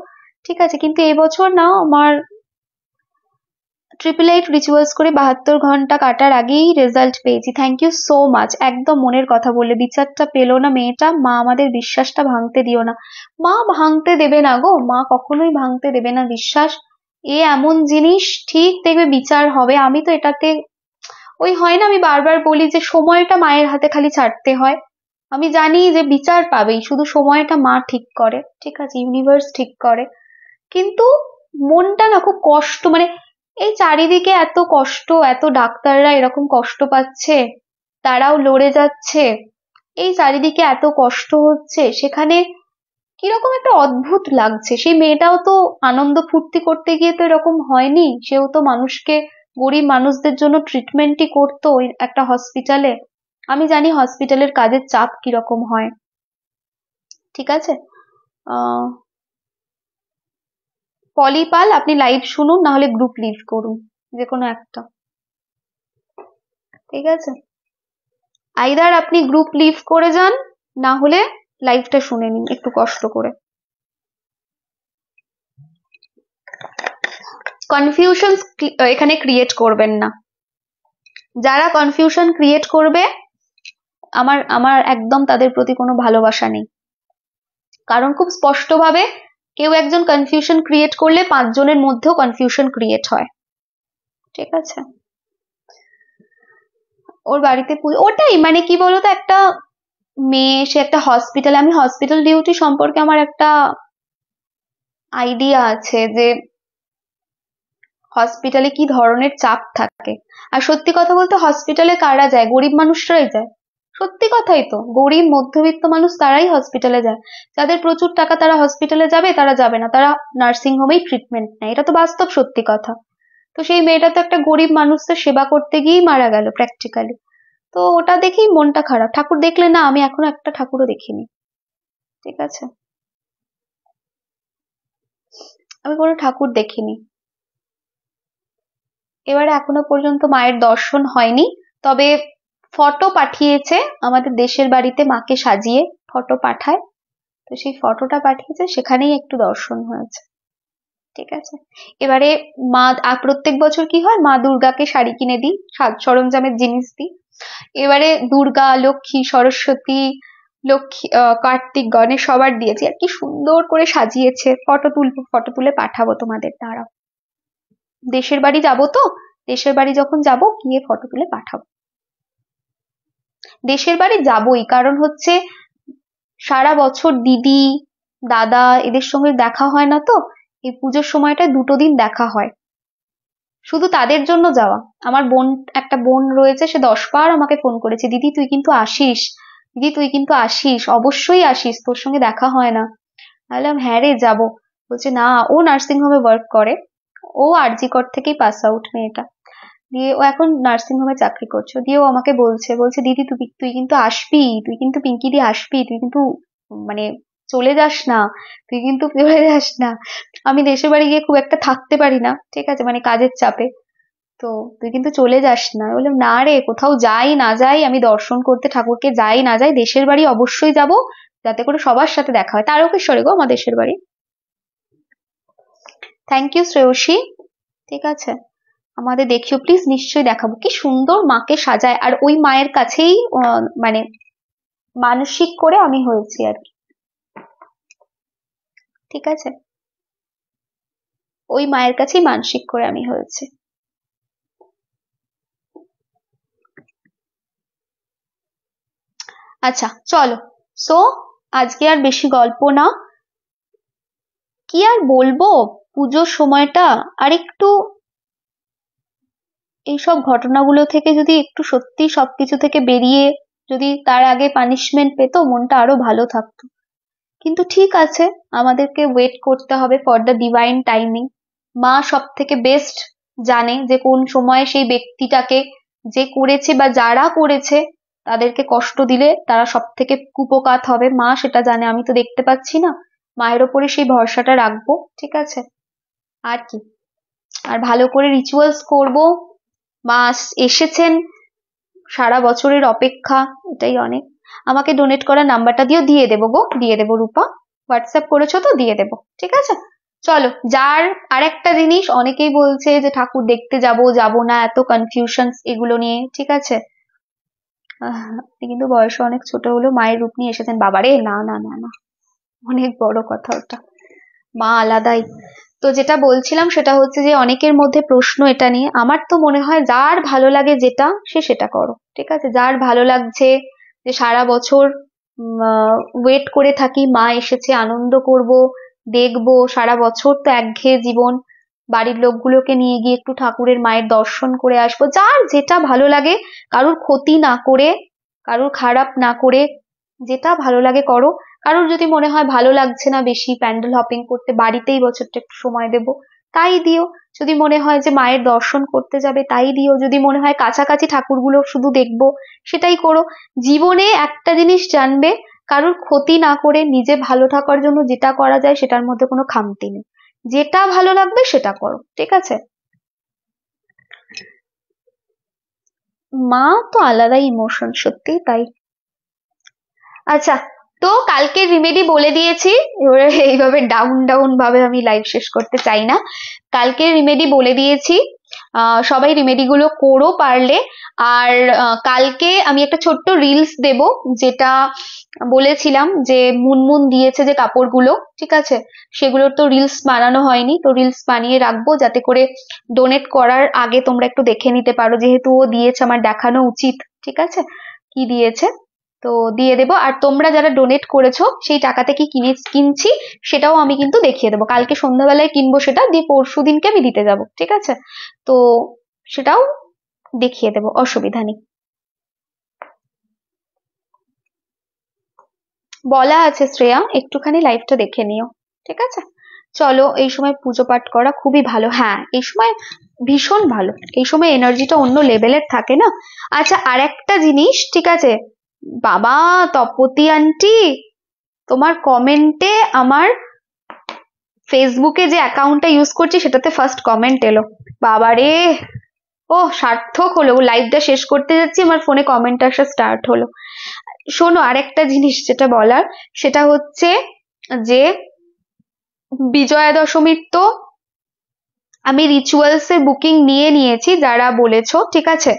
Speaker 1: ঠিক আছে, কিন্তু এবছর না আমার 888 রিচুয়ালস করে 72 ঘন্টা কাটার আগেই রেজাল্ট পেয়েছি, থ্যাংক ইউ সো মাচ। একদম মনের কথা বললে, বিচারটা পেলো না মেয়েটা, মা আমাদের বিশ্বাসটা ভাঙতে দিও না। মা ভাঙতে দেবে না গো, মা কখনোই ভাঙতে দেবে না বিশ্বাস। এ এমন জিনিস, ঠিক দেখবে বিচার হবে। আমি তো এটাতে ওই হয় না, আমি বারবার বলি যে সময়টা মায়ের হাতে খালি ছাড়তে হয়। আমি জানি যে বিচার পাবেই, শুধু সময়টা মা ঠিক করে, ঠিক আছে, ইউনিভার্স ঠিক করে। কিন্তু মনটা না খুব কষ্ট, মানে এই চারিদিকে এত কষ্ট, এত ডাক্তাররা এরকম কষ্ট পাচ্ছে, তারাও লড়ে যাচ্ছে, এই চারিদিকে এত কষ্ট হচ্ছে, সেখানে কিরকম একটা অদ্ভুত লাগছে। সেই মেয়েটাও তো আনন্দ ফুর্তি করতে গিয়ে তো এরকম হয়নি, সেও তো মানুষকে, গরিব মানুষদের জন্য ট্রিটমেন্টই করতো ওই একটা হসপিটালে। আমি জানি হসপিটালের কাজের চাপ কিরকম হয়, ঠিক আছে। আহ পলি পাল, আপনি লাইভ শুনুন, না হলে গ্রুপ লিভ করুন, যে কোনো একটা, ঠিক আছে। আইদার আপনি গ্রুপ লিভ করে যান, না হলে লাইভটা শুনে নিন একটু কষ্ট করে। কনফিউশন এখানে ক্রিয়েট করবেন না। যারা কনফিউশন ক্রিয়েট করবে, আমার আমার একদম তাদের প্রতি কোনো ভালোবাসা নেই। কারণ খুব স্পষ্টভাবে কেউ একজন কনফিউশন ক্রিয়েট করলে 5 জনের মধ্যেও কনফিউশন ক্রিয়েট হয়, ঠিক আছে। ওর বাড়িতে ওটাই মানে কি বলতো, একটা মেয়ে, সে একটা হসপিটালে, আমি হসপিটাল ডিউটি সম্পর্কে আমার একটা আইডিয়া আছে যে হসপিটালে কি ধরনের চাপ থাকে। আর সত্যি কথা বলতে হসপিটালে কারা যায়? গরিব মানুষরাই যায়। সত্যি কথাই তো, গরিব মধ্যবিত্ত মানুষ তারাই হসপিটালে যায়। যাদের প্রচুর টাকা তারা হসপিটালে যাবে? তারা যাবে না, তারা নার্সিং হোমেই ট্রিটমেন্ট নেয়, এটা তো বাস্তব সত্যি কথা। তো সেই মেয়েটা তো একটা গরিব মানুষদের সেবা করতে গিয়েই মারা গেল প্র্যাকটিক্যালি। তো ওটা দেখেই মনটা খারাপ। ঠাকুর দেখলে না, আমি এখনো একটা ঠাকুরও দেখিনি, ঠিক আছে, আমি কোনো ঠাকুর দেখিনি। এবারে এখনো পর্যন্ত মায়ের দর্শন হয়নি, তবে ফটো পাঠিয়েছে আমাদের দেশের বাড়িতে, মাকে সাজিয়ে ফটো পাঠায়, তো সেই ফটোটা পাঠিয়েছে, সেখানেই একটু দর্শন হয়েছে, ঠিক আছে। এবারে মা, প্রত্যেক বছর কি হয়, মা দুর্গাকে শাড়ি কিনে দিই, সাজ সরঞ্জামের জিনিস দিই। এবারে দুর্গা, লক্ষ্মী, সরস্বতী, লক্ষ্মী, কার্তিক, গণেশ সবার দিয়েছি, আর কি সুন্দর করে সাজিয়েছে। ফটো তুলবো, ফটো তুলে পাঠাবো তোমাদের, দাঁড়াও। দেশের বাড়ি যাবো তো, দেশের বাড়ি যখন যাব গিয়ে ফটো তুলে পাঠাবো। দেশের বাড়ি যাবই, কারণ হচ্ছে সারা বছর দিদি, দাদা এদের সঙ্গে দেখা হয় না, তো এই পুজোর সময়টা 2টো দিন দেখা হয়, শুধু তাদের জন্য যাওয়া। আমার বোন, একটা বোন রয়েছে, সে 10 বার আমাকে ফোন করেছে, দিদি তুই কিন্তু আসিস, দিদি তুই কিন্তু আসিস, অবশ্যই আসিস, তোর সঙ্গে দেখা হয় না। বললাম হ্যাঁ রে যাবো। বলছে না, ও নার্সিং হোমে ওয়ার্ক করে, ও আরজি কর থেকেই পাস আউট মেয়েটা, দিয়ে ও এখন নার্সিং হোমে চাকরি করছে। দিয়ে ও আমাকে বলছে, বলছে দিদি তুই তুই কিন্তু আসবি, তুই কিন্তু পিঙ্কি দি আসবি, তুই কিন্তু মানে চলে যাস না, তুই কিন্তু চলে যাস না। আমি দেশের বাড়ি গিয়ে খুব একটা থাকতে পারি না, ঠিক আছে, মানে কাজের চাপে, তো তুই কিন্তু চলে যাস না। বললাম না রে, কোথাও যাই না যাই, আমি দর্শন করতে ঠাকুরকে যাই না যাই, দেশের বাড়ি অবশ্যই যাব, যাতে করে সবার সাথে দেখা হয়। তারকেশ্বরে গো আমার দেশের বাড়ি। থ্যাংক ইউ শ্রেয়সী, ঠিক আছে, আমাদের দেখিও প্লিজ, নিশ্চয়ই দেখাবো। কি সুন্দর মাকে সাজায়, আর ওই মায়ের কাছেই মানে মানসিক করে আমি হয়েছি আর কি, ঠিক আছে, ওই মায়ের কাছেই মানসিক করে আমি হয়েছি। আচ্ছা চলো, সো আজকে আর বেশি গল্প না, কি আর বলবো, পুজোর সময়টা আর একটু এইসব ঘটনাগুলো থেকে যদি একটু সত্যি সবকিছু থেকে বেরিয়ে যদি তার আগে পানিশমেন্ট পেতো, মনটা আরো ভালো থাকতো। কিন্তু ঠিক আছে, আমাদেরকে ওয়েট করতে হবে ফর দ্য ডিভাইন টাইমিং। মা সব থেকে বেস্ট জানে যে কোন সময় সেই ব্যক্তিটাকে, যে করেছে বা যারা করেছে তাদেরকে কষ্ট দিলে তারা সব থেকে কুপকাত হবে, মা সেটা জানে, আমি তো দেখতে পাচ্ছি না। মায়ের ওপরে সেই ভরসাটা রাখবো, ঠিক আছে। আর কি, আর ভালো করে রিচুয়ালস করব। মা এসেছেন, সারা বছরের অপেক্ষা, এটাই অনেক। আমাকে ডোনেট করার নাম্বারটা দিয়ে দেবো গো, দিয়ে দেবো রূপা, হোয়াটসঅ্যাপ করেছো তো, দিয়ে দেবো, ঠিক আছে। চলো, যার আরেকটা জিনিস, অনেকেই বলছে যে ঠাকুর দেখতে যাব না, এত কনফিউশন এগুলো নিয়ে, ঠিক আছে। আপনি কিন্তু বয়সে অনেক ছোট হলেও মায়ের রূপ নিয়ে এসেছেন। বাবারে, না না না না, অনেক বড় কথা ওটা, মা আলাদাই। তো যেটা বলছিলাম সেটা হচ্ছে যে অনেকের মধ্যে প্রশ্ন এটা নিয়ে, আমার তো মনে হয় যার ভালো লাগে যেটা, সে সেটা করো, ঠিক আছে। যার ভালো লাগছে যে সারা বছর ওয়েট করে থাকি মা এসেছে, আনন্দ করব, দেখবো, সারা বছর তো একঘেয়ে জীবন, বাড়ির লোকগুলোকে নিয়ে গিয়ে একটু ঠাকুরের মায়ের দর্শন করে আসবো, যার যেটা ভালো লাগে, কারুর ক্ষতি না করে, কারুর খারাপ না করে, যেটা ভালো লাগে করো। কারোর যদি মনে হয় ভালো লাগছে না বেশি প্যান্ডেল হপিং করতে, বাড়িতেই বছরটা একটু সময় দেবো, তাই দিও। যদি মনে হয় যে মায়ের দর্শন করতে যাবে, তাই দিও। যদি মনে হয় কাছাকাছি ঠাকুরগুলো শুধু দেখবো, সেটাই করো। জীবনে একটা জিনিস জানবে, কারোর ক্ষতি না করে নিজে ভালো থাকার জন্য যেটা করা যায় সেটার মধ্যে কোনো খামতি নেই, যেটা ভালো লাগবে সেটা করো, ঠিক আছে। মা তো আলাদাই ইমোশন, সত্যি তাই। আচ্ছা, তো কালকে রিমেডি বলে দিয়েছি, এবারে এইভাবে ডাউন ডাউন ভাবে আমি লাইভ শেষ করতে চাই না। কালকে রিমেডি বলে দিয়েছি, সবাই রিমেডি গুলো করো পারলে। আর কালকে আমি একটা ছোট্ট রিলস দেব, যেটা বলেছিলাম যে মুনমুন দিয়েছে যে কাপড়গুলো, ঠিক আছে, সেগুলোর তো রিলস বানানো হয়নি, তো রিলস বানিয়ে রাখবো যাতে করে ডোনেট করার আগে তোমরা একটু দেখে নিতে পারো, যেহেতু ও দিয়েছে আমার দেখানো উচিত, ঠিক আছে, কি দিয়েছে। তো দিয়ে দেবো, আর তোমরা যারা ডোনেট করেছো সেই টাকাতে কি কিনছি সেটাও আমি কিন্তু দেখিয়ে দেবো। কালকে সন্ধ্যাবেলায় কিনবো সেটা, দিয়ে পরশু দিনকে আমি দিতে যাব, ঠিক আছে। তো সেটাও দেখিয়ে দেবো, অসুবিধা নেই। বলা আছে শ্রেয়া, একটুখানি লাইভটা দেখে নিও, ঠিক আছে। চলো, এই সময় পুজো পাঠ করা খুবই ভালো, হ্যাঁ এই সময় ভীষণ ভালো, এই সময় এনার্জিটা অন্য লেভেলের থাকে না। আচ্ছা, আর একটা জিনিস, ঠিক আছে, বাবা তপতি আন্টি, তোমার কমেন্টে আমার ফেসবুকে যে অ্যাকাউন্টটা ইউজ করছি সেটাতে ফার্স্ট কমেন্ট এলো, বাবারে, ও সার্থক হলো, লাইভটা শেষ করতে যাচ্ছি আমার ফোনে কমেন্ট আসা স্টার্ট হলো। শোনো, আরেকটা জিনিস যেটা বলার, সেটা হচ্ছে যে বিজয়া দশমীর তো আমি রিচুয়ালস এর বুকিং নিয়ে নিয়েছি, যারা বলেছো, ঠিক আছে।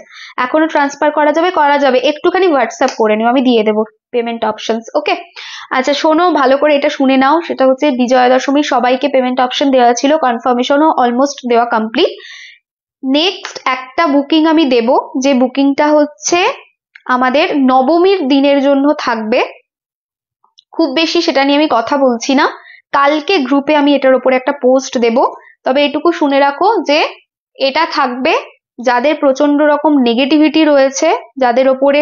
Speaker 1: এখনো ট্রান্সফার করা যাবে, করা যাবে, একটুখানি হোয়াটসঅ্যাপ করে নিও, আমি দিয়ে দেবো পেমেন্ট অপশনস, ওকে। আচ্ছা শোনো, ভালো করে এটা শুনে নাও, সেটা হচ্ছে বিজয়া দশমী সবাইকে পেমেন্ট অপশন দেওয়া ছিল, কনফার্মেশনও অলমোস্ট দেওয়া কমপ্লিট। নেক্সট একটা বুকিং আমি দেব, যে বুকিংটা হচ্ছে আমাদের নবমীর দিনের জন্য থাকবে, খুব বেশি সেটা নিয়ে আমি কথা বলছি না, কালকে গ্রুপে আমি এটার উপরে একটা পোস্ট দেব। তবে এটুকু শুনে রাখো যে এটা থাকবে যাদের প্রচন্ড রকম নেগেটিভিটি রয়েছে, যাদের ওপরে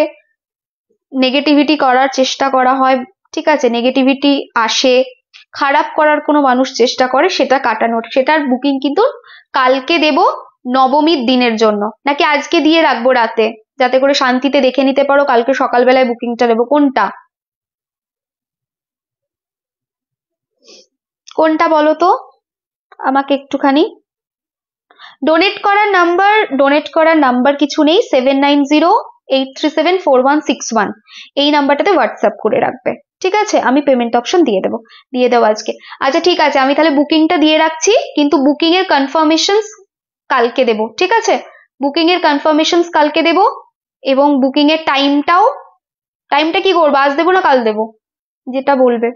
Speaker 1: নেগেটিভিটি করার চেষ্টা করা হয়, ঠিক আছে, নেগেটিভিটি আসে, খারাপ করার কোনো মানুষ চেষ্টা করে, সেটা কাটানোর, সেটার বুকিং কিন্তু কালকে দেব নবমীর দিনের জন্য। নাকি আজকে দিয়ে রাখবো রাতে, যাতে করে শান্তিতে দেখে নিতে পারো, কালকে সকালবেলায় বুকিংটা দেবো, কোনটা কোনটা বলো তো আমাকে একটুখানি। ডোনেট করার নাম্বার কিছু নেই, 7908374161, এই নাম্বারটাতে হোয়াটসঅ্যাপ করে রাখবে, ঠিক আছে। আমি পেমেন্ট অপশন দিয়ে দেবো আজকে। আচ্ছা ঠিক আছে, আমি তাহলে বুকিংটা দিয়ে রাখছি, কিন্তু বুকিং এর কনফার্মেশন কালকে দেবো, ঠিক আছে। বুকিং এর কনফার্মেশন কালকে দেবো, এবং বুকিং এর টাইমটা কি করবো, আজ দেবো না কাল দেবো, যেটা বলবে।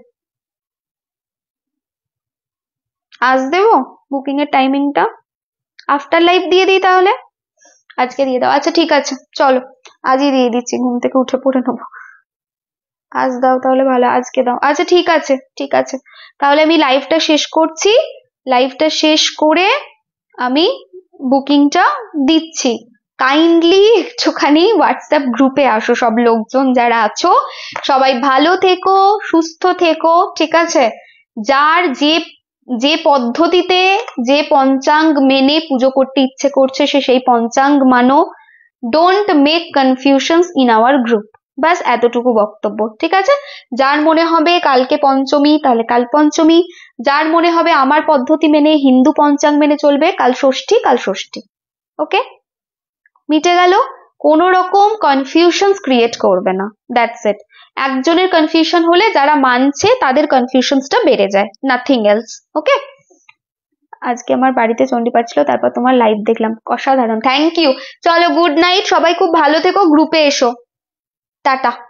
Speaker 1: আজ দেবো বুকিং এর টাইমিংটা, আফটার লাইভ দিয়ে দিই তাহলে, আজকে দিয়ে দাও। আচ্ছা ঠিক আছে, চলো আজই দিয়ে দিচ্ছি, ঘুম থেকে উঠে পড়ে নেবো। আজ দাও তাহলে, ভালো, আজকে দাও। আচ্ছা ঠিক আছে, ঠিক আছে, তাহলে আমি লাইভটা শেষ করছি, লাইভটা শেষ করে আমি বুকিংটা দিচ্ছি। কাইন্ডলি একটুখানি হোয়াটসঅ্যাপ গ্রুপে আসো, সব লোকজন যারা আছো সবাই ভালো থেকো, সুস্থ থেকো, ঠিক আছে। যার যে যে পদ্ধতিতে, যে পঞ্চাঙ্গ মেনে পুজো করতে ইচ্ছে করছে, সে সেই পঞ্চাঙ্গ মানো, don't make confusions in our group, ব্যাস এতটুকু বক্তব্য, ঠিক আছে। যার মনে হবে কালকে পঞ্চমী, তাহলে কাল পঞ্চমী, যার মনে হবে আমার পদ্ধতি মেনে হিন্দু পঞ্চাঙ্গ মেনে চলবে, কাল ষষ্ঠী, কাল ষষ্ঠী, ওকে, মিটে গেল। কোন রকম কনফিউশন ক্রিয়েট করবে না, দ্যাটস ইট। একজনের কনফিউশন হলে যারা মানছে তাদের কনফিউশনসটা বেড়ে যায়, নাথিং এলস, ওকে। আজকে আমার বাড়িতে চণ্ডীপাঠ ছিল, তারপর তোমার লাইভ দেখলাম, অসাধারণ, থ্যাংক ইউ। চলো গুড নাইট, সবাই খুব ভালো থেকো, গ্রুপে এসো, টাটা।